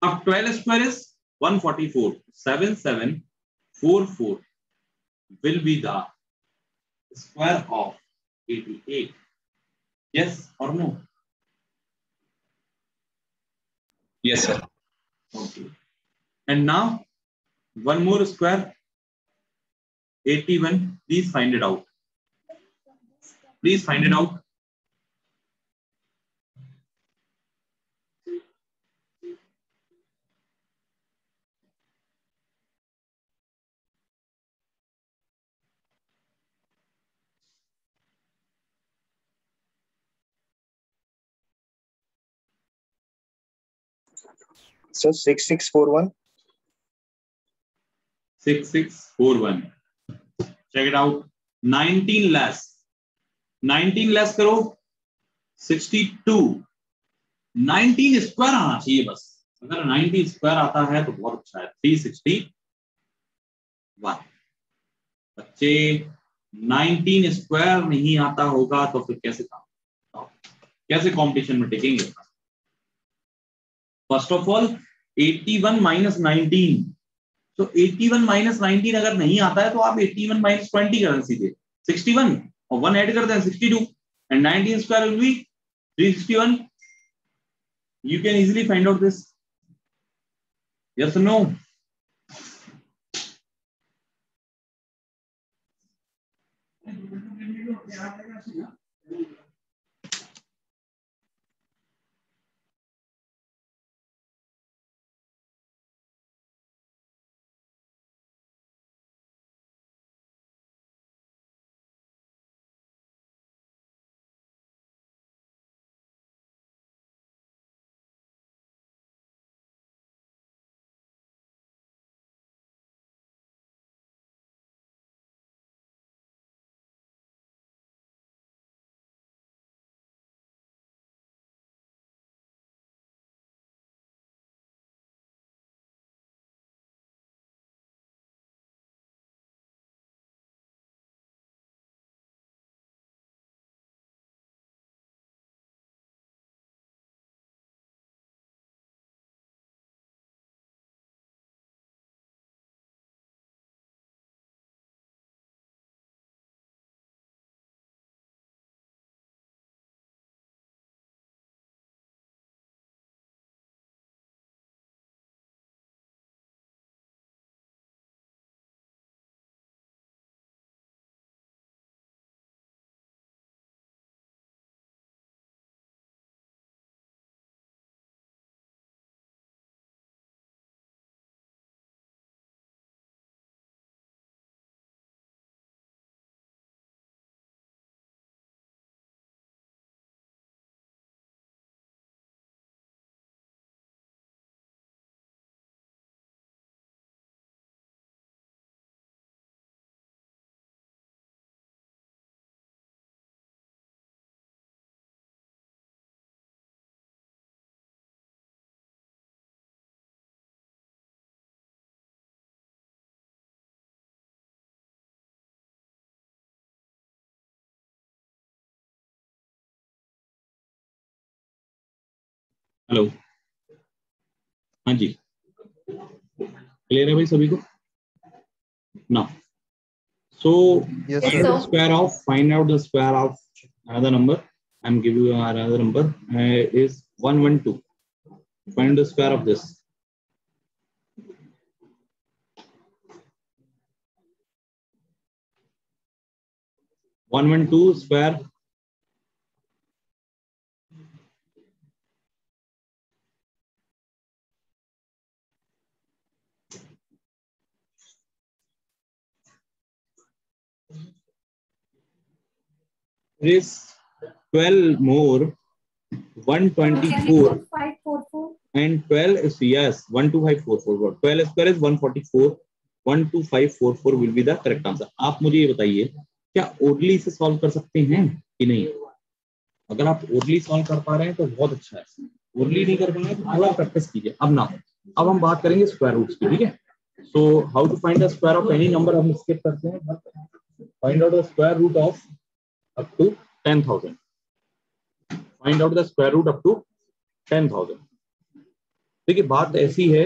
A: अब 12 square is 144, 7744 will be the square of 88. Yes or no?
F: Yes, sir.
A: Okay. And now one more square, 81. Please find it out. Please find it out.
D: So 6641.
A: 6641. Check it out. 19 less. 19 less करो 62. 19 square आना चाहिए बस। अगर 90 square आता है तो बहुत अच्छा है। 361। बच्चे 19 स्क्वायर नहीं आता होगा तो फिर कैसे काम, कैसे कंपटीशन में टिकेंगे? फर्स्ट ऑफ ऑल 81 माइनस 19, तो 81 माइनस 19 अगर नहीं आता है तो आप 81 माइनस 20 कर दें सीधे 61 और 1 ऐड कर दें 62 and 19 square will be 361। You can easily find out this. Yes or no? Hello, हाँ जी, क्लियर है भाई सभी को? ना, सो
C: Yes,
A: find
C: sir.
A: the square of, find out the square of another number. I'm giving you another number is 112. Find the square of this. 112 square. It is 12 more 124 and 12 is, yes, 12544. 12 square is 144. 12544 will be the correct answer. आप मुझे ये बताइए, क्या ओडली इसे solve कर सकते हैं कि नहीं? अगर आप ओडली सॉल्व कर पा रहे हैं तो बहुत अच्छा है, ओडली नहीं कर पा रहे हैं तो थोड़ा प्रैक्टिस कीजिए। अब हम बात करेंगे स्क्वायर रूट्स की, ठीक है? So how to find the square of any number, हम स्किप करते हैं। Find out the square root of up to 10,000. Find out the square root up to 10,000. देखिए बात ऐसी है,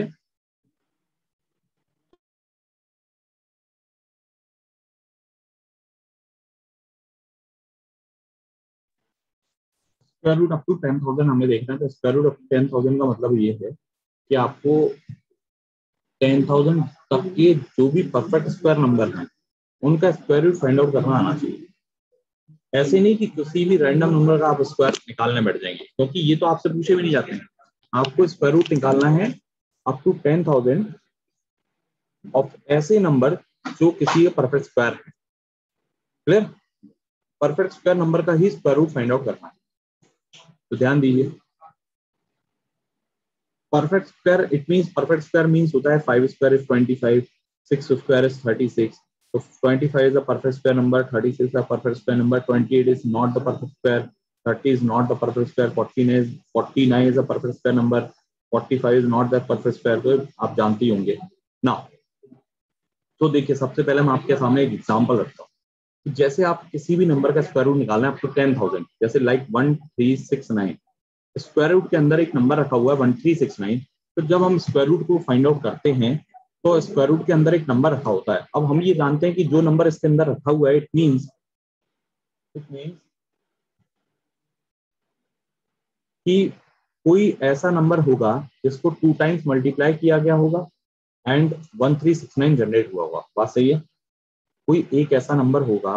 A: स्क्वायर रूट अप टू 10,000 हमें देखना है। तो स्क्वायर रूट अप टू 10,000 का मतलब ये है कि आपको 10,000 तक के जो भी परफेक्ट स्क्वायर नंबर हैं उनका स्क्वायर रूट फाइंड आउट करना आना चाहिए। ऐसे नहीं कि किसी भी रैंडम नंबर का आप स्क्वायर निकालने बैठ जाएंगे, क्योंकि ये तो आपसे पूछे भी नहीं जाते हैं। आपको स्क्वायर रूट निकालना है अप टू 10,000 ऑफ ऐसे नंबर जो किसी का परफेक्ट स्क्वायर है। क्लियर? परफेक्ट स्क्वायर नंबर का ही स्क्वायर रूट फाइंड आउट करना है। तो ध्यान दीजिए, perfect square it means, perfect square means होता है 5 square is 25, 6 square is 36. So 25 is a perfect square number, 36 is a perfect square number, 28 is not the perfect square, 30 is not the perfect square, 49 is a perfect square number, 45 is not the perfect square. तो आप जानते ही होंगे ना। तो देखिए, सबसे पहले मैं आपके सामने एक एग्जांपल रखता हूँ। जैसे आप किसी भी नंबर का स्क्वायर रूट निकालना है अप टू 10,000, जैसे लाइक 1369, स्क्वायर रूट के अंदर एक नंबर रखा हुआ है 1369। तो जब हम स्क्वायर रूट को फाइंड आउट करते हैं तो स्क्वायर रूट के अंदर एक नंबर रखा होता है। अब हम ये जानते हैं कि जो नंबर इसके अंदर रखा हुआ है, इट मींस कि कोई ऐसा नंबर होगा जिसको 2 टाइम्स मल्टीप्लाई किया गया होगा एंड 1369 जनरेट हुआ होगा। बात सही है? कोई एक ऐसा नंबर होगा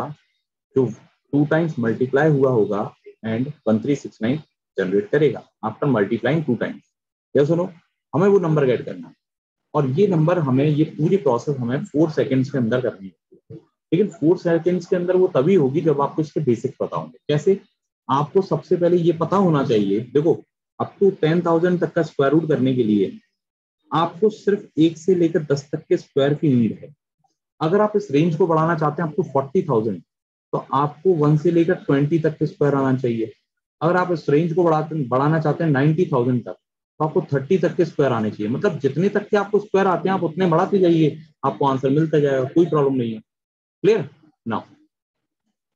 A: जो 2 टाइम्स मल्टीप्लाई हुआ होगा एंड 1369 जनरेट करेगा आफ्टर मल्टीप्लाइंग 2 टाइम्स। या सुनो, हमें वो नंबर गेट करना है और ये नंबर हमें, ये पूरी प्रोसेस हमें 4 सेकंड्स के अंदर करनी है। लेकिन 4 सेकंड्स के अंदर वो तभी होगी जब आपको इसके बेसिक्स पता होंगे। कैसे? आपको सबसे पहले ये पता होना चाहिए, देखो अप टू 10,000 तक का स्क्वायर रूट करने के लिए आपको सिर्फ 1 से लेकर 10 तक के स्क्वायर की नीड है। अगर आप इस रेंज को बढ़ाना चाहते हैं अप टू 40,000, तो आपको 1 से लेकर 20 तक के स्क्वायर आना चाहिए। अगर आप इस रेंज को बढ़ाना चाहते हैं 90,000 तक, तो आपको 30 तक के स्क्वायर आने चाहिए। मतलब जितने तक के आपको स्क्वायर आते हैं आप उतने बढ़ाते जाइए, आपको आंसर मिलता जाएगा, कोई प्रॉब्लम नहीं है। क्लियर ना?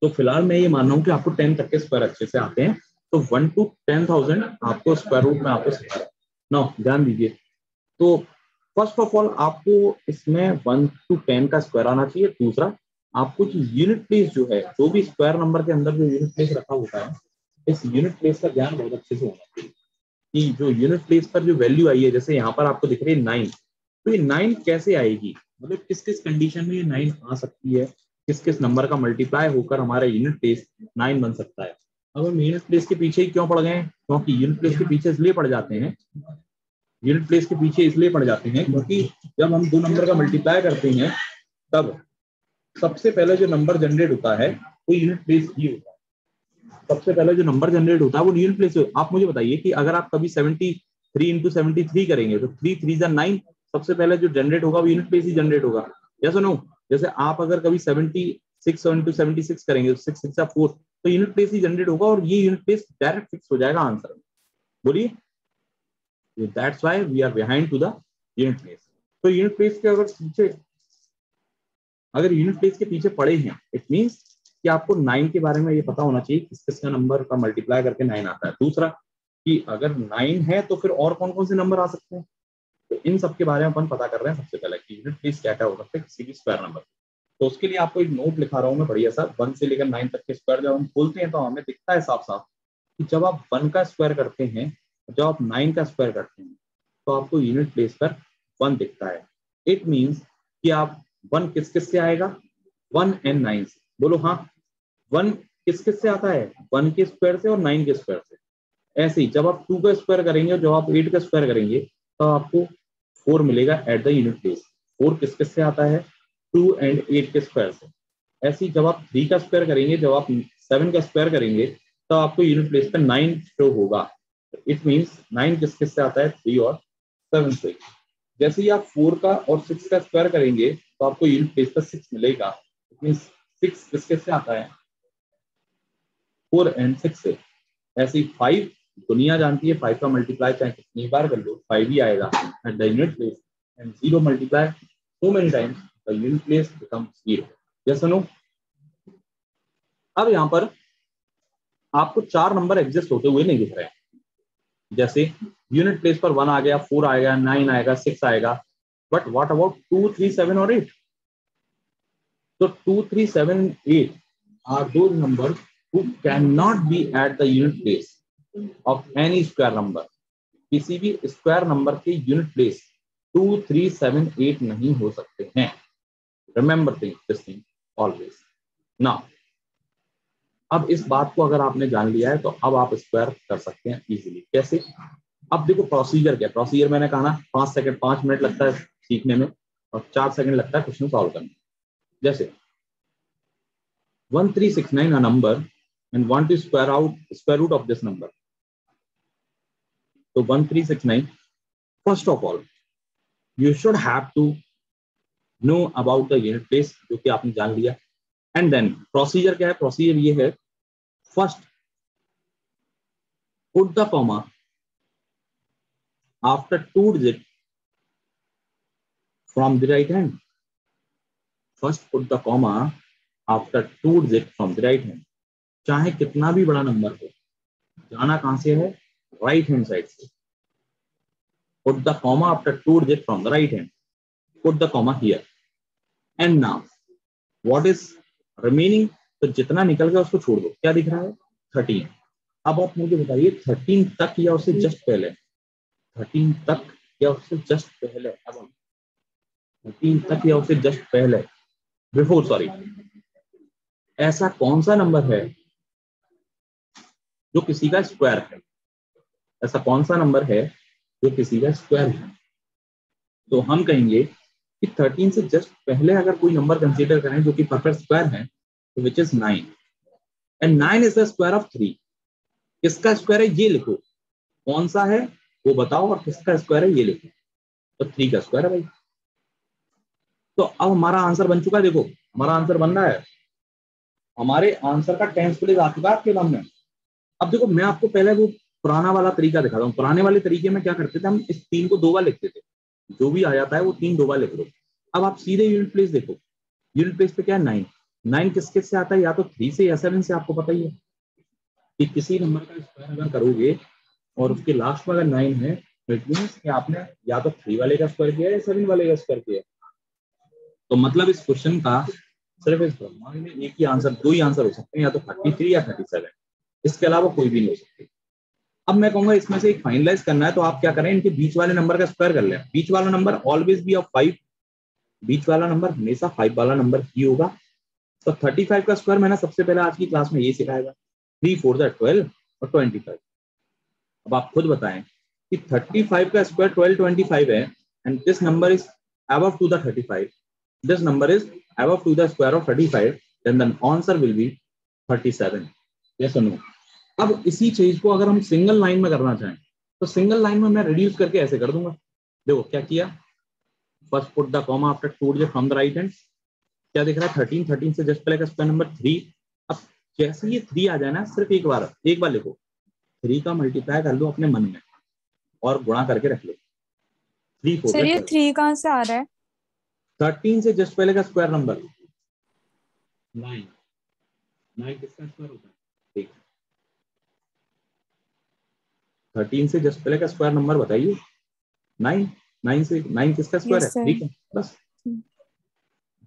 A: तो फिलहाल मैं ये मान रहा हूँ कि आपको 10 तक के स्क्वायर अच्छे से आते हैं, तो 1 to 10,000 आपको स्क्वायर रूट में आपको सिखा रहा है ना। ध्यान दीजिए, तो फर्स्ट ऑफ ऑल आपको इसमें 1 to 10 का स्क्वायर आना चाहिए। दूसरा, आपको जो यूनिट प्लेस जो है, जो भी स्क्वायर नंबर के अंदर जो यूनिट प्लेस रखा होता है, इस यूनिट प्लेस का ज्ञान बहुत अच्छे से होना चाहिए कि जो यूनिट प्लेस पर जो वैल्यू आई है, जैसे यहाँ पर आपको दिख रही है 9, तो ये 9 कैसे आएगी, मतलब किस किस कंडीशन में ये 9 आ सकती है, किस किस नंबर का मल्टीप्लाई होकर हमारा यूनिट प्लेस 9 बन सकता है। अब हम यूनिट प्लेस के पीछे ही क्यों पड़ गए? क्योंकि यूनिट प्लेस के पीछे इसलिए पड़ जाते हैं, यूनिट प्लेस के पीछे इसलिए पड़ जाते हैं क्योंकि जब हम दो नंबर का मल्टीप्लाई करते हैं तब सबसे पहले जो नंबर जनरेट होता है वो यूनिट प्लेस ही होता है। सबसे पहले जो नंबर जनरेट होता है वो यूनिट प्लेस। आप मुझे बताइए कि अगर आप कभी 73 इंटू 73 करेंगे तो 3 3 9, सबसे पहले जो जनरेट होगा वो यूनिट प्लेस ही जनरेट होगा। या सुनो, जैसे आप अगर कभी 76 इंटू 76 करेंगे तो 6 6 4, तो यूनिट प्लेस ही जनरेट होगा और ये यूनिट प्लेस डायरेक्ट फिक्स हो जाएगा आंसर में। बोलिए, that's why we are behind to the unit place. तो यूनिट प्लेस के अगर यूनिट प्लेस के पीछे पड़े हैं, इट मींस कि आपको 9 के बारे में ये पता होना चाहिए किस किस का नंबर का मल्टीप्लाई करके 9 आता है। दूसरा, कि अगर 9 है तो फिर और कौन कौन से नंबर आ सकते हैं। तो इन सब के बारे में अपन पता कर रहे हैं सबसे पहले कि यूनिट प्लेस क्या क्या हो सकता है किसी भी स्क्वायर नंबर। तो उसके लिए आपको एक नोट लिखा रहा हूँ मैं बढ़िया सा। 1 से लेकर 9 तक के स्क्वायर जब हम खोलते हैं तो हमें दिखता है साफ साफ कि जब आप 1 का स्क्वायर करते हैं, जब आप 9 का स्क्वायर करते हैं, तो आपको यूनिट प्लेस पर 1 दिखता है। इट मीन्स कि आप 1 किस किस से आएगा, 1 एंड 9 से। बोलो हाँ। 1 किस किस से आता है, 1 के स्क्वायर से और 9 के स्क्वायर से। ऐसे ही जब आप 2 का स्क्वायर करेंगे और जब आप 8 का स्क्वायर करेंगे तो आपको 4 मिलेगा एट द यूनिट प्लेस। 4 किस किस से आता है, 2 एंड 8 के स्क्वायर से। ऐसे ही जब आप 3 का स्क्वायर करेंगे, जब आप 7 का स्क्वायर करेंगे तो आपको यूनिट प्लेस पर 9 शो होगा। इट मीन्स 9 किस किस से आता है, 3 और 7 से। जैसे ही आप 4 का और 6 का स्क्वायर करेंगे तो आपको यूनिट प्लेस पर 6 मिलेगा। इट मीन्स 6 किस किस से आता है, 4 एंड 6 से। ऐसे ही 5, दुनिया जानती है 5 का मल्टीप्लाई चाहे कितनी बार कर लो 5 ही आएगा at the unit place. And 0 multiply so many times the unit place becomes 0। Yes और नो। अब यहाँ पर आपको 4 नंबर एग्जिस्ट होते हुए नहीं दिख रहे हैं। जैसे यूनिट प्लेस पर 1 आ गया, 4 आएगा, 9 आएगा, 6 आएगा, बट व्हाट अबाउट 2, 3, 7 और 8? तो 2, 3, 7, 8 are those numbers who cannot be at the unit place of any square number। किसी भी स्क्वायर नंबर के यूनिट प्लेस 2, 3, 7, 8 नहीं हो सकते हैं। Remember this thing always. Now अब इस बात को अगर आपने जान लिया है तो अब आप स्क्वायर कर सकते हैं इजीली। कैसे? अब देखो प्रोसीजर क्या। प्रोसीजर मैंने कहा ना 5 सेकंड 5 मिनट लगता है सीखने में और 4 सेकंड लगता है क्वेश्चन सॉल्व करने में। जैसे 1369 a number and want to square root of this number। तो 1369, first of all you should have to know about the unit place, जो कि आपने जान लिया। एंड देन प्रोसीजर क्या है, प्रोसीजर ये है, first put the comma after 2 digit from the right hand। First put the comma after 2 digit from the right hand। चाहे कितना भी बड़ा नंबर हो, जाना कहां से है, राइट हैंड साइड से। Put the comma after 2 digit from the right hand। Put the comma here. And now what is remaining, तो जितना निकल गया उसको छोड़ दो। क्या दिख रहा है, 13। अब आप मुझे बताइए 13 तक या उससे जस्ट पहले, 13 तक या उससे जस्ट पहले, अब 13 तक या उससे जस्ट पहले, बिफोर सॉरी, ऐसा कौन सा नंबर है जो किसी का स्क्वायर है? ऐसा कौन सा नंबर है जो किसी का स्क्वायर है? तो हम कहेंगे कि 13 से जस्ट पहले अगर कोई नंबर कंसीडर करें जो कि परफेक्ट स्क्वायर है, तो which is 9। And 9 is the square of 3। किसका स्क्वायर है ये लिखो, कौन सा है वो बताओ, और किसका स्क्वायर है ये लिखो। तो 3 का स्क्वायर है भाई। तो अब हमारा आंसर बन चुका है। देखो हमारा आंसर बन रहा है, हमारे आंसर का टेंस प्लेस आ चुका है आपके सामने। अब देखो मैं आपको पहले वो पुराना वाला तरीका दिखाता हूँ। पुराने वाले तरीके में क्या करते थे, हम इस 3 को 2 बार लिखते थे। जो भी आ जाता है वो 3 2 बार लिख लो। अब आप सीधे यूनिट प्लेस देखो, यूनिट प्लेस पे क्या है, 9। 9 किस किस से आता है, या तो 3 से या 7 से। आपको पता ही है कि किसी नंबर का स्क्वायर अगर करोगे और उसके लास्ट में अगर 9 है, तो इट मींस कि आपने या तो 3 वाले का स्क्वायर किया या 7 वाले का स्क्वायर किया। तो मतलब इस क्वेश्चन का सिर्फ इस ब्रह्मांड में एक ही आंसर, 2 ही आंसर हो सकते हैं, या तो 33 या 37। इसके अलावा कोई भी नहीं हो सकती। अब मैं कहूंगा इसमें से एक फाइनलाइज करना है, तो आप क्या करें, इनके बीच वाले नंबर का स्क्वायर कर लें। बीच वाला नंबर ऑलवेज बी ऑफ 5। बीच वाला नंबर हमेशा 5 वाला नंबर ही होगा। तो 35 का स्क्वायर मैंने सबसे पहले आज की क्लास में ये सिखाएगा, 3 4 12 और 25। अब आप खुद बताएं कि 35 का स्क्वायर 12 25 है, and this number is above to the 35, this number is above to the square of 35, then the answer will be 37। yes or no? अब इसी चीज को अगर हम सिंगल लाइन में करना चाहें तो सिंगल लाइन में मैं रिड्यूस करके ऐसे कर दूंगा। देखो क्या किया, first put the comma after 2 digit from the right hand। क्या दिख रहा है, 13। 13 से जस्ट पहले का स्क्वायर नंबर 3। अब जैसे ये 3 आ जाए ना, सिर्फ एक बार लिखो, 3 का मल्टीप्लाई कर लो अपने मन में और गुणा करके रख लो। 3 4
B: सर ये 3 कहाँ से आ रहा है?
A: 13 से जस्ट पहले का स्क्वायर नंबर 9। 9 किसका स्क्वायर होता है, ठीक। 13 से जस्ट पहले का स्क्वायर नंबर बताइए। 9। 9 से 9 किसका स्क्वायर
B: Yes,
A: है?
B: sir.
A: 3 का। बस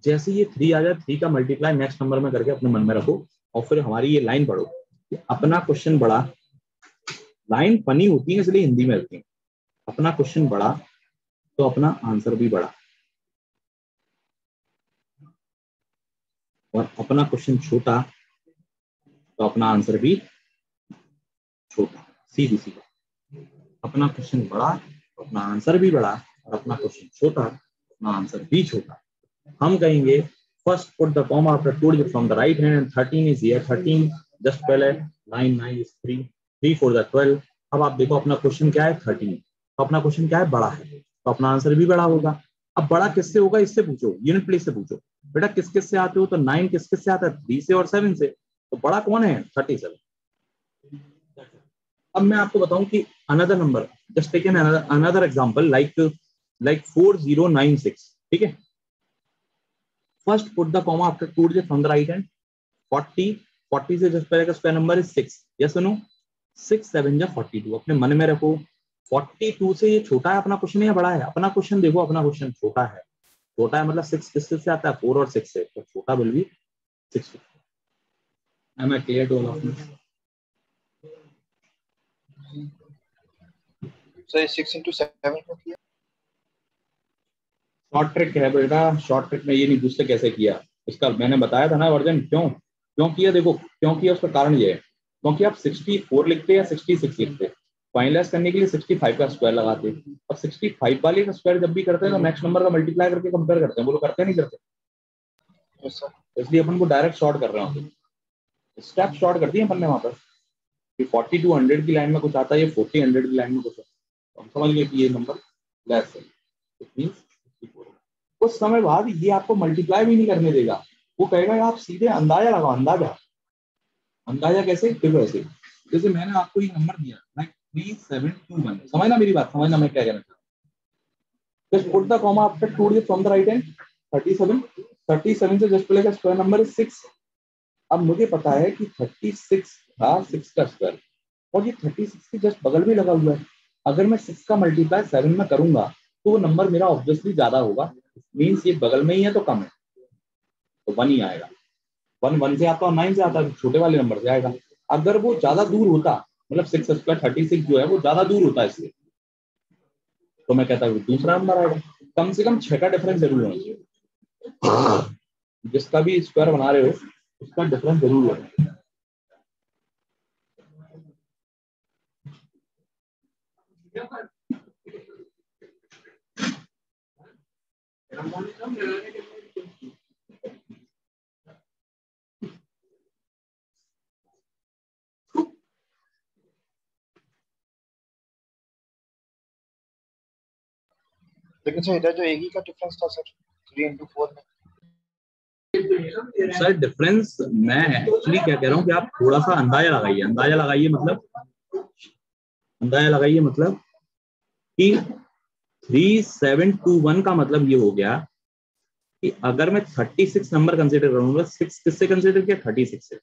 A: जैसे ये 3 आ जाए 3 का मल्टीप्लाई नेक्स्ट नंबर में करके अपने मन में रखो और फिर हमारी ये लाइन पढ़ो कि अपना क्वेश्चन बड़ा। लाइन फनी होती है इसलिए हिंदी में रखती है। अपना क्वेश्चन बड़ा तो अपना आंसर भी बड़ा, और अपना क्वेश्चन छोटा तो अपना आंसर भी छोटा। सीधी सी बात। अपना क्वेश्चन बड़ा तो अपना आंसर भी बड़ा, और अपना क्वेश्चन छोटा तो अपना आंसर भी छोटा। हम कहेंगे first put the comma after 2 digits from the right hand and 13 is here. 13 just पहले 9 9 इज 3 3 4 द 12। अब आप देखो अपना क्वेश्चन क्या है? 13। तो अपना क्वेश्चन क्या है? बड़ा है, तो अपना आंसर भी बड़ा होगा। अब बड़ा किससे होगा इससे पूछो, यूनिट प्लेस से पूछो। बेटा किस किस से आते हो? तो 9 किस किस से आता है? 3 से और 7 से। तो बड़ा कौन है? 37। अब मैं आपको बताऊं कि another number, just take an another example like 4096। ठीक है, first put the comma after 2 digits from the right hand. 40 से जस्ट पहले का square number is 6। Yes no? 6 7 जा 42। अपने मन में रखो 42 से ये छोटा है अपना क्वेश्चन या बड़ा है? अपना क्वेश्चन देखो, अपना क्वेश्चन छोटा है। छोटा है मतलब 6 किस से आता है? 4 और 6 से, तो छोटा will be 6। Am I clear to all of you?
D: Sir 6 into 7 को किया।
A: शॉर्ट ट्रिक है बेटा, शॉर्ट ट्रिक में ये नहीं पूछते कैसे किया। इसका मैंने बताया था ना वर्जन। क्यों किया? देखो क्यों किया उसका कारण ये है क्योंकि आप 64 लिखते या 66 लिखते, फाइनलाइज करने के लिए 65 का स्क्वायर लगाते। अब 65 वाले का स्क्वायर जब भी करते हैं तो नेक्स्ट नंबर का मल्टीप्लाई करके कंपेयर करते हैं। वो लोग करते नहीं करते?
D: Yes sir.
A: इसलिए अपन को डायरेक्ट शॉर्ट कर रहे हैं, स्टेप शॉर्ट कर दिए अपन ने वहां पर कि 40 to 100 की लाइन में कुछ आता है, ये 40 100 की लाइन में कुछ आता है। तो हम समझ गए कि ये नंबर लेस है। It means 64। कुछ समय बाद ये आपको मल्टीप्लाई भी नहीं करने देगा, वो कहेगा आप सीधे अंदाजा लगाओ। अंदाजा कैसे? देखो ऐसे, जैसे मैंने आपको ये नंबर दिया लाइक 3721। समझना मेरी बात, समझना मैं क्या कहना चाहता हूं। Just put the comma after 2 digits from the right hand. 37 से जस्ट पहले का स्क्वायर नंबर इज 6। अब मुझे पता है कि 36 था 6 का स्क्वायर, और ये 36 के जस्ट बगल में लगा हुआ है। अगर मैं 6 का मल्टीप्लाई 7 में करूंगा तो वो नंबर मेरा ऑब्वियसली ज्यादा होगा। मींस ये बगल में ही है तो कम है, तो 1 ही आएगा। 1 से आता है, 9 से आता है, छोटे वाले नंबर से आएगा। अगर वो ज्यादा दूर होता, मतलब 6 स्क्वायर 36 जो है वो ज्यादा दूर होता है इससे, तो मैं कहता हूँ दूसरा नंबर आएगा। कम से कम 6 का डिफरेंस जरूर होना चाहिए। जिसका भी स्क्वायर बना रहे हो उसका डिफरेंस जरूर होगा।
D: लेकिन सर इधर जो एक ही का डिफरेंस था सर 3 into 4 में।
A: सर डिफरेंस मैं एक्चुअली क्या कह रहा हूँ कि आप थोड़ा सा अंदाजा लगाइए। अंदाजा लगाइए मतलब कि 3721 का मतलब ये हो गया कि अगर मैं 36 नंबर कंसीडर करूंगा, 6 किससे कंसीडर किया? 36 से,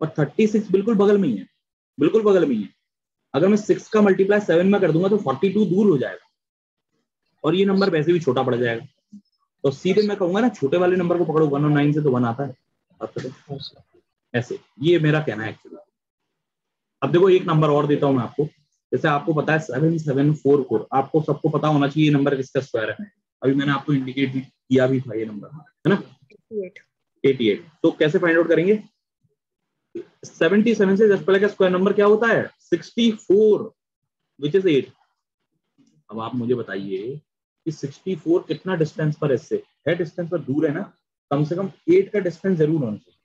A: और 36 बिल्कुल बगल में ही है। अगर मैं 6 का मल्टीप्लाई 7 में कर दूंगा तो 42 दूर हो जाएगा, और ये नंबर वैसे भी छोटा पड़ जाएगा। तो सीधे मैं कहूंगा ना छोटे वाले नंबर को पकड़ो। 1 और 9 से तो 1 आता है आपको। ऐसे ये मेरा कहना है एक्चुअली। अब देखो एक नंबर और देता हूं मैं आपको। जैसे आपको पता है 7744, आपको सबको पता होना चाहिए ये नंबर किसका स्क्वायर है। अभी मैंने आपको इंडिकेट किया भी था ये नंबर, है ना? 88। तो कैसे फाइंड आउट करेंगे? 77 से जस्ट पहले का स्क्वायर नंबर क्या होता है? 64 विच इज 8। अब आप मुझे बताइए कि 64 कितना डिस्टेंस पर इससे है? डिस्टेंस पर दूर है ना, कम से कम 8 का डिस्टेंस जरूर होना चाहिए।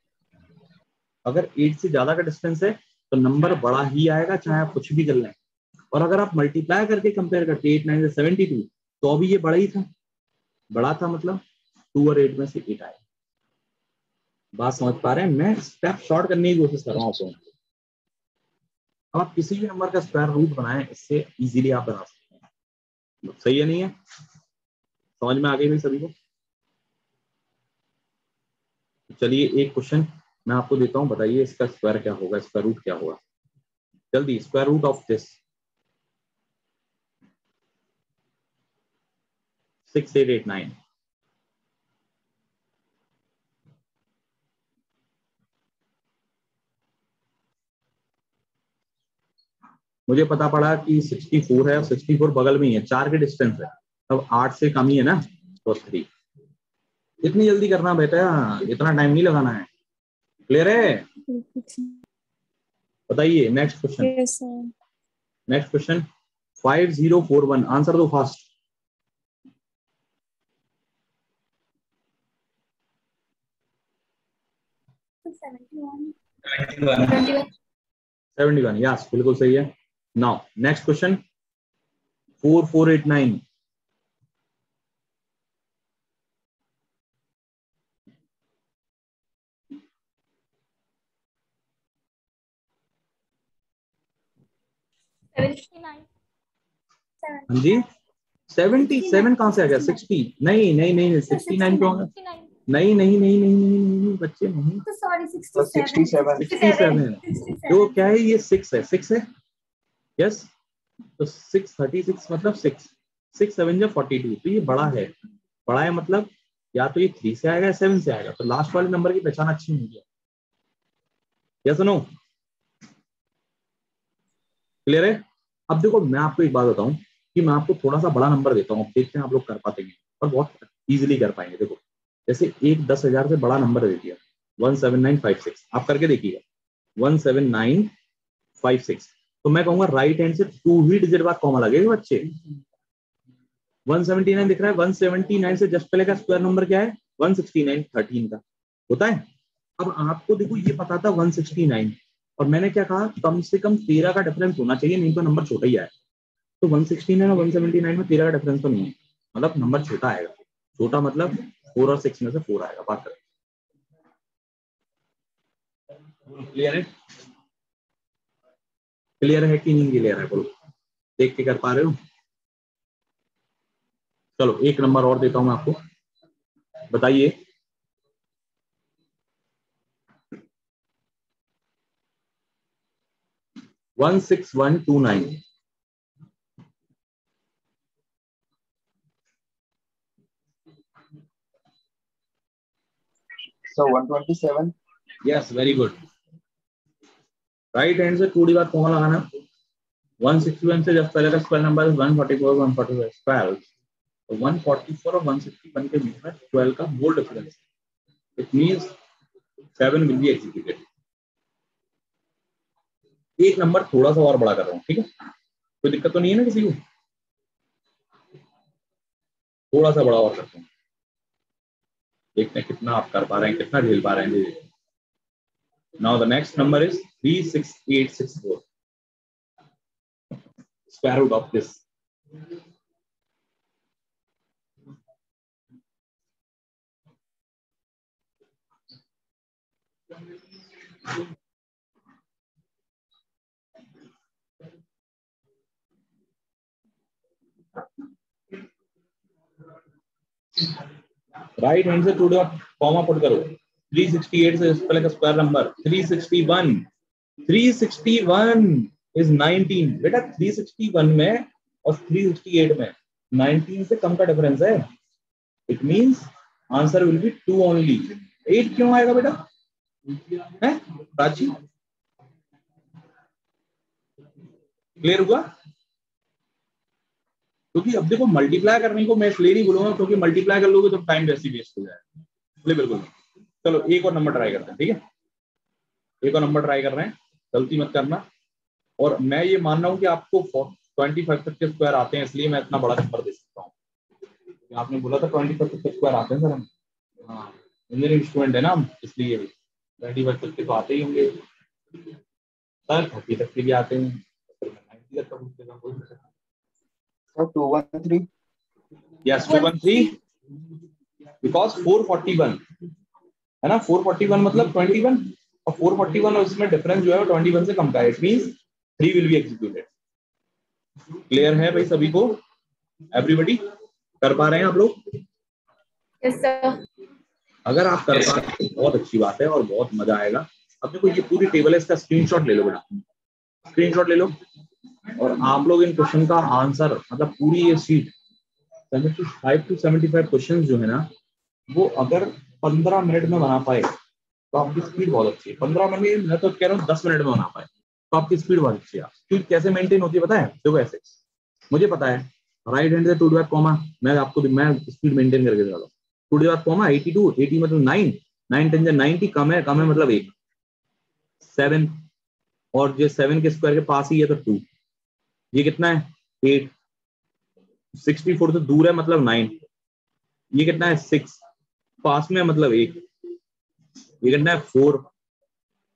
A: अगर 8 से ज्यादा का डिस्टेंस है तो नंबर बड़ा ही आएगा, चाहे आप कुछ भी कर लें। और अगर आप मल्टीप्लाई करके कंपेयर करते 8 9 से 72, तो अभी ये बड़ा था मतलब 2 और 8 में से 8 आएगा। बात समझ पा रहे हैं? मैं स्टेप शॉर्ट करने की कोशिश कर रहा हूँ आपको। अब आप किसी भी नंबर का स्क्वायर रूट बनाएं, इससे इजीली आप बना सकते हैं। सही है नहीं है? समझ में आ गई भाई सभी को? चलिए एक क्वेश्चन मैं आपको देता हूं, बताइए इसका स्क्वायर क्या होगा, स्क्वायर रूट क्या होगा। जल्दी, स्क्वायर रूट ऑफ दिस 6889। मुझे पता पड़ा कि 64 है और 64 बगल में ही है, 4 के डिस्टेंस है, अब 8 से कम ही है ना, तो 3। इतनी जल्दी करना बेटा, इतना टाइम नहीं लगाना है। क्लियर है? बताइए next question.
B: Yes sir.
A: Next question 5041, answer दो फास्ट।
F: Seventy-one.
A: 71, यस बिल्कुल सही है। Now next question 4489। हाँ जी 77 कहाँ से आ गया? 60? नहीं नहीं नहीं 69 क्यों आ गया? नहीं नहीं नहीं नहीं नहीं नहीं बच्चे नहीं,
D: सॉरी 67
A: 67। तो क्या है ये? 6 है, 6 है, यस। तो 636 मतलब 6 6 7 जो 42, तो ये बड़ा है। बड़ा है मतलब या तो ये 3 से आएगा या 7 से आएगा, तो लास्ट वाले नंबर की पहचान अच्छी होगी। यस सुनो, क्लियर है? अब देखो मैं आपको एक बात बताऊं कि मैं आपको थोड़ा सा बड़ा नंबर देता हूं, देखते हैं आप लोग कर पाते हैं और बहुत इजीली कर पाएंगे। देखो जैसे एक 10,000 से बड़ा नंबर दे दिया 17956, आप करके देखिएगा 17956, तो मैं कहूंगा राइट हैंड से 2 ही डिजिट बाद कॉमा लगेगा बच्चे। 179 दिख रहा है, 179 से जस्ट पहले का स्क्वायर नंबर क्या है? 169, 13 का होता है। अब आपको देखो ये पता था 169, और मैंने क्या कहा, कम से कम 13 का डिफरेंस होना चाहिए, नहीं तो नंबर छोटा ही आएगा। तो 169 और 179 में 13 का डिफरेंस तो नहीं है, मतलब नंबर छोटा आएगा। छोटा मतलब 4 और 6 में से 4 आएगा। बात करें, क्लियर है? क्लियर है कि नहीं क्लियर है? बोलो, देख के कर पा रहे हो? चलो एक नंबर और देता हूं मैं आपको, बताइए। One 16129।
D: So 127.
A: Yes very good. Right hand से टू डी बाद कौन लगाना? 161 से जब पहले का स्क्वायर नंबर 144, 145 12, तो 144 और 161 के बीच में 12 का bold difference, it means 7 will be executed. एक नंबर थोड़ा सा और बड़ा कर रहा हूँ, ठीक है? कोई दिक्कत तो नहीं है ना किसी को? थोड़ा सा बड़ा और करता हूँ, देखते हैं कितना आप कर पा रहे हैं, कितना झेल पा रहे हैं। Now the next number is 36864, square root of this. Right hand से टू डॉट कॉमा पुट करो। 368 से पहले का स्क्वायर नंबर 361। 361 इज 19 बेटा। 361 में और 368 में 19 से कम का डिफरेंस है, it means answer will be 2 only. 8 क्यों आएगा बेटा? है प्राची? क्लियर हुआ? क्योंकि अब देखो मल्टीप्लाई करने को मैं इसलिए नहीं बोलूंगा क्योंकि मल्टीप्लाई कर लोगे तो टाइम वैसे ही वेस्ट हो जाएगा। बिल्कुल। चलो एक और नंबर ट्राई करते हैं, ठीक है? एक और नंबर ट्राई कर रहे हैं, गलती मत करना। और मैं ये मान रहा हूँ कि आपको 25 तक के स्क्वायर आते हैं, इसलिए मैं इतना बड़ा नंबर दे सकता हूँ। आपने बोला था 25 तक के स्क्वायर आते हैं सर हम, हाँ इंजीनियरिंग स्टूडेंट है ना हम, इसलिए 25 तक के तो आते ही होंगे सर, 30 तक के भी आते हैं, 90 तक का।
D: So 213.
A: Yes, 213 because 441 है ना, 441 मतलब 21 और 441 और इसमें डिफरेंस जो है 21 से कम का है, it means 3 will be executed. Clear है भाई सभी को? एवरीबॉडी कर पा रहे हैं आप लोग?
B: Yes sir.
A: अगर आप कर पा रहे हैं बहुत अच्छी बात है और बहुत मजा आएगा। अब देखो ये पूरी टेबल है, इसका स्क्रीनशॉट ले लो बेटा, स्क्रीनशॉट ले लो और आप लोग इन क्वेश्चन का आंसर मतलब पूरी ये शीट 75 to 75 क्वेश्चन जो है ना, वो अगर 15 मिनट में बना पाए तो आपकी स्पीड बहुत अच्छी है। 15 मिनट, मैं तो कह रहा हूँ 10 मिनट में बना पाए तो आपकी स्पीड बहुत अच्छी है। स्पीड कैसे मेंटेन होती है पता है? देखो ऐसे, मुझे पता है राइट हैंड से टू द बैक कॉमा, मैं आपको मैं स्पीड मेंटेन करके दिखा रहा हूँ। टू द बैक कॉमा 82, 80 मतलब 9, 9 10 90, कम है मतलब 1, 7 और जो 7 के स्क्वायर के पास ही है तो 2, ये कितना है 8, 64 से दूर है मतलब 9, ये कितना है 6, पास में मतलब 1, ये कितना है 4,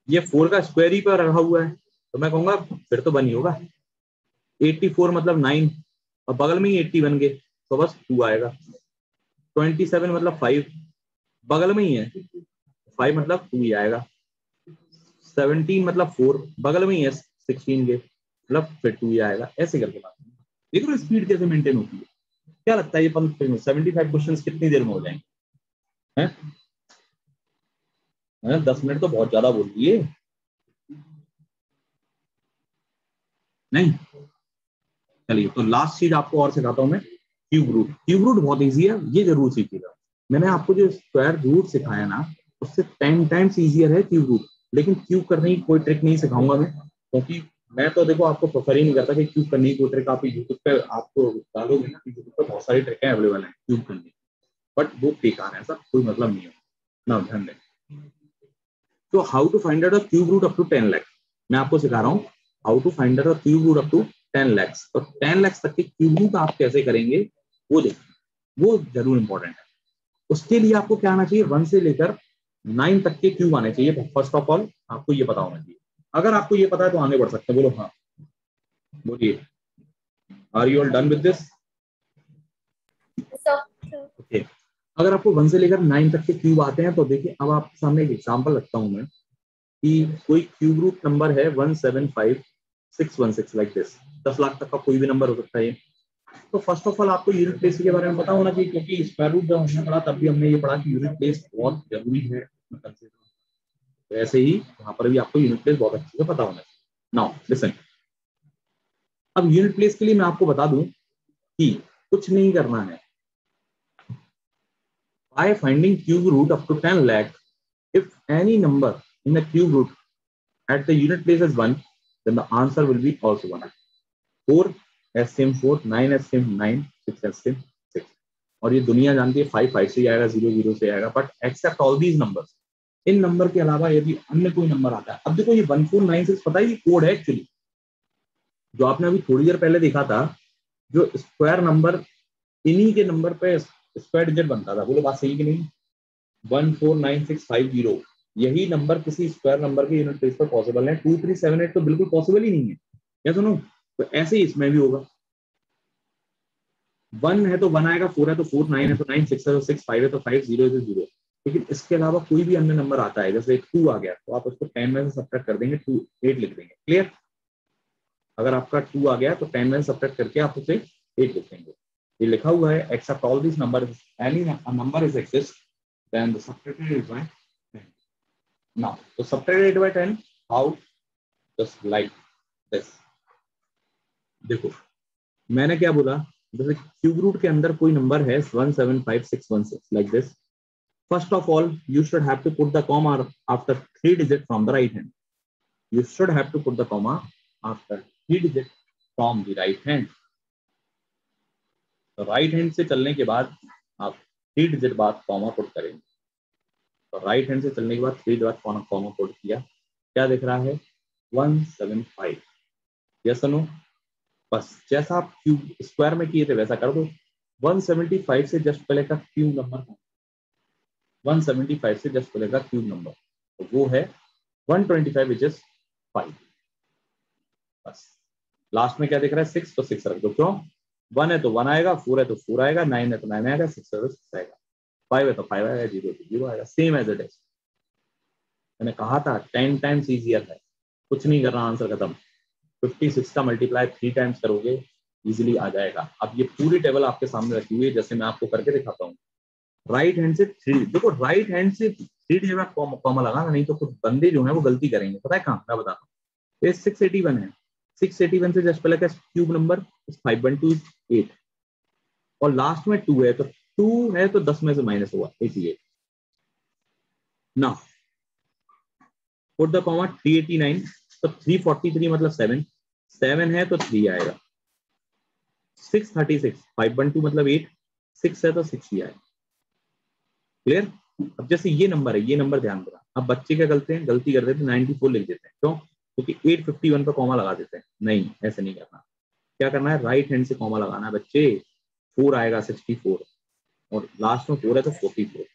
A: ये 4 का स्क्वायर ही पर रखा हुआ है तो मैं कहूंगा फिर तो 1 ही होगा। 84 मतलब 9 और बगल में ही 80 बन गए तो बस 2 आएगा। 27 मतलब 5, बगल में ही है 5 मतलब 2 ही आएगा। 17 मतलब 4, बगल में ही है 16 के मतलब फिर 2 ही आएगा। ऐसे करके बात देखो स्पीड कैसे मेंटेन होती है। क्या लगता है ये 75 क्वेश्चंस कितनी देर में हो जाएंगे? हैं? 10 मिनट तो बहुत ज्यादा बोल दिए नहीं। चलिए तो लास्ट चीज आपको और सिखाता हूं मैं, क्यूब रूट। क्यूब रूट बहुत इजी है, ये जरूर सीखिएगा। मैंने आपको जो स्क्वायर रूट सिखाया ना उससे 10 टाइम्स इजियर है क्यूब रूट। लेकिन क्यूब करने की कोई ट्रिक नहीं सिखाऊंगा मैं, क्योंकि मैं तो देखो आपको प्रेफर ही नहीं करता कि क्यूब करने की कोई ट्रिक आप यूट्यूब पे आपको डालोगे ना, यूट्यूब पर बहुत सारी ट्रिकें अवेलेबल है क्यूब करने की, बट वो बेकार है, ऐसा कोई मतलब नहीं है ना। ध्यान दें। तो how to find out a cube root up to 10 lakh, मैं आपको सिखा रहा हूँ how to find out a cube root up to 10 lakh. तो 10 लाख तक के क्यूब रूट आप कैसे करेंगे वो देखिए, वो जरूर इंपॉर्टेंट है। उसके लिए आपको क्या आना चाहिए, 1 से लेकर 9 तक के क्यूब आने चाहिए। फर्स्ट ऑफ ऑल आपको ये पता होना चाहिए। अगर आपको ये पता है तो आगे बढ़ सकते हैं। बोलो हाँ, बोलिए। Are you all done with this? Okay. अगर आपको 1 से लेकर 9 तक के क्यूब आते हैं तो देखिए, अब आपके सामने एक एग्जांपल रखता हूं मैं कि कोई क्यूब रूट नंबर है 175616 लाइक दिस। 10 लाख तक का कोई भी नंबर हो सकता है। तो फर्स्ट ऑफ ऑल आपको यूनिट प्लेस के बारे में पता होना चाहिए, क्योंकि स्क्वायर रूट जब हमने पढ़ा तब भी हमने ये पढ़ा कि यूनिट प्लेस बहुत जरूरी है। तो ऐसे ही वहां पर भी आपको यूनिट प्लेस बहुत अच्छे से पता होना चाहिए। नाउ लिसन, अब यूनिट प्लेस के लिए मैं आपको बता दूं कि कुछ नहीं करना है। By finding cube root up to 10 lakh, if any number in the cube root at the unit place is 1, then the answer will be also 1. 4 as same 4, 9 as same 9, 6 as same 6. और ये दुनिया जानती है 5 5 से आएगा, 0 0 से आएगा, but except all these numbers. इन नंबर के अलावा यदि अन्य कोई नंबर आता है, अब देखो ये 1496 पता है ये कोड है एक्चुअली, जो आपने अभी थोड़ी देर पहले देखा था, जो स्क्वायर नंबर इन्हीं के नंबर पे स्क्वायर डिजिट बनता था। बोलो बात सही कि नहीं? 149650 यही नंबर किसी स्क्वायर नंबर के यूनिट प्लेस पर पॉसिबल है। 2378 तो बिल्कुल पॉसिबल ही नहीं है, क्या सुनो? तो ऐसे ही इसमें भी होगा। 1 है तो 1 आएगा, 4 है तो 4, 9 है तो 9, 6 है तो 6, 5 है तो 5, 0 है तो 0। लेकिन इसके अलावा कोई भी अन्य नंबर आता है, जैसे 2 आ गया तो आप उसको 10 में से सब्ट्रैक्ट कर देंगे, 2 8 लिख देंगे। क्लियर? अगर आपका 2 आ गया तो 10 में से सब्ट्रैक्ट करके आप उसे 8 लिख देंगे। ये लिखा हुआ है, except all this number, any number is exist then the subtracted 8 by 10. Now to subtract 8 by 10, how? Just like this. देखो मैंने क्या बोला, जैसे क्यूब रूट के अंदर कोई नंबर है 175616 like this. First of all, you should have to put the comma after 3 digit from the right hand. You should have to put the comma after 3 digit from the right hand. तो right hand से चलने के बाद आप 3 digit बाद comma put करेंगे। तो right hand से चलने के बाद 3 डिजिट कॉमा पुट किया, क्या दिख रहा है? 175। Yes no? बस जैसा आप क्यूब स्क्वायर में किए थे वैसा कर दो। 175 से जस्ट पहले का क्यूब नंबर, 175 से जस्ट पहले का क्यूब नंबर तो वो है 125 विच इज 5। बस लास्ट में क्या दिख रहा है? 6, तो 6 रख दो। क्यों? 1 है तो 1 आएगा, 4 है तो 4 आएगा, 9 है तो 9 आएगा, 6 है तो 6 आएगा, 5 है तो 5 आएगा, 0 है तो 0 आएगा। Same as it is. मैंने कहा था 10 टाइम्स इजियर है, कुछ नहीं करना, आंसर खत्म। 56 का मल्टीप्लाई 3 टाइम्स करोगे इजीली आ जाएगा। अब ये पूरी टेबल आपके सामने रखी हुई है, जैसे मैं आपको करके दिखाता हूँ। राइट हैंड से 3, देखो राइट हैंड से 3 जगह कॉमा लगाना, नहीं तो कुछ बंदे जो है वो गलती करेंगे। पता है कहाँ? मैं बताता हूँ। ये 681 है, 681 से जस्ट पहले का क्यूब नंबर 512 8, और लास्ट में 2 है, तो 2 है तो 10 में से माइनस हुआ 88। ना पुट द कॉमा 389, तो 343 मतलब 7 है तो 3 आएगा। 636 512 मतलब 8, 6 है तो 6 ही आएगा। क्लियर? अब जैसे ये नंबर है, ये नंबर ध्यान देना। अब बच्चे क्या करते हैं, गलती करते हैं, 94 लिख देते हैं। क्यों? क्योंकि 851 पर कॉमा लगा देते हैं। नहीं, ऐसे नहीं करना। क्या करना है, राइट हैंड से कॉमा लगाना है बच्चे। 4 आएगा 64 और लास्ट में 4 है तो 44।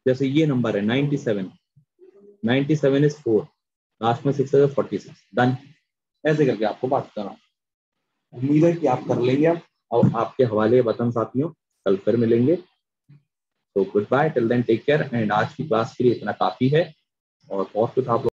A: जैसे ये नंबर है 97, 97 इज 4, लास्ट में 6 है तो 46। डन। ऐसे करके आपको बात करना। उम्मीद है कि आप कर लेंगे। अब और आपके हवाले वतन साथियों, कल फिर मिलेंगे। तो good bye, till then take care. And आज की क्लास के लिए इतना काफी है, और कुछ आप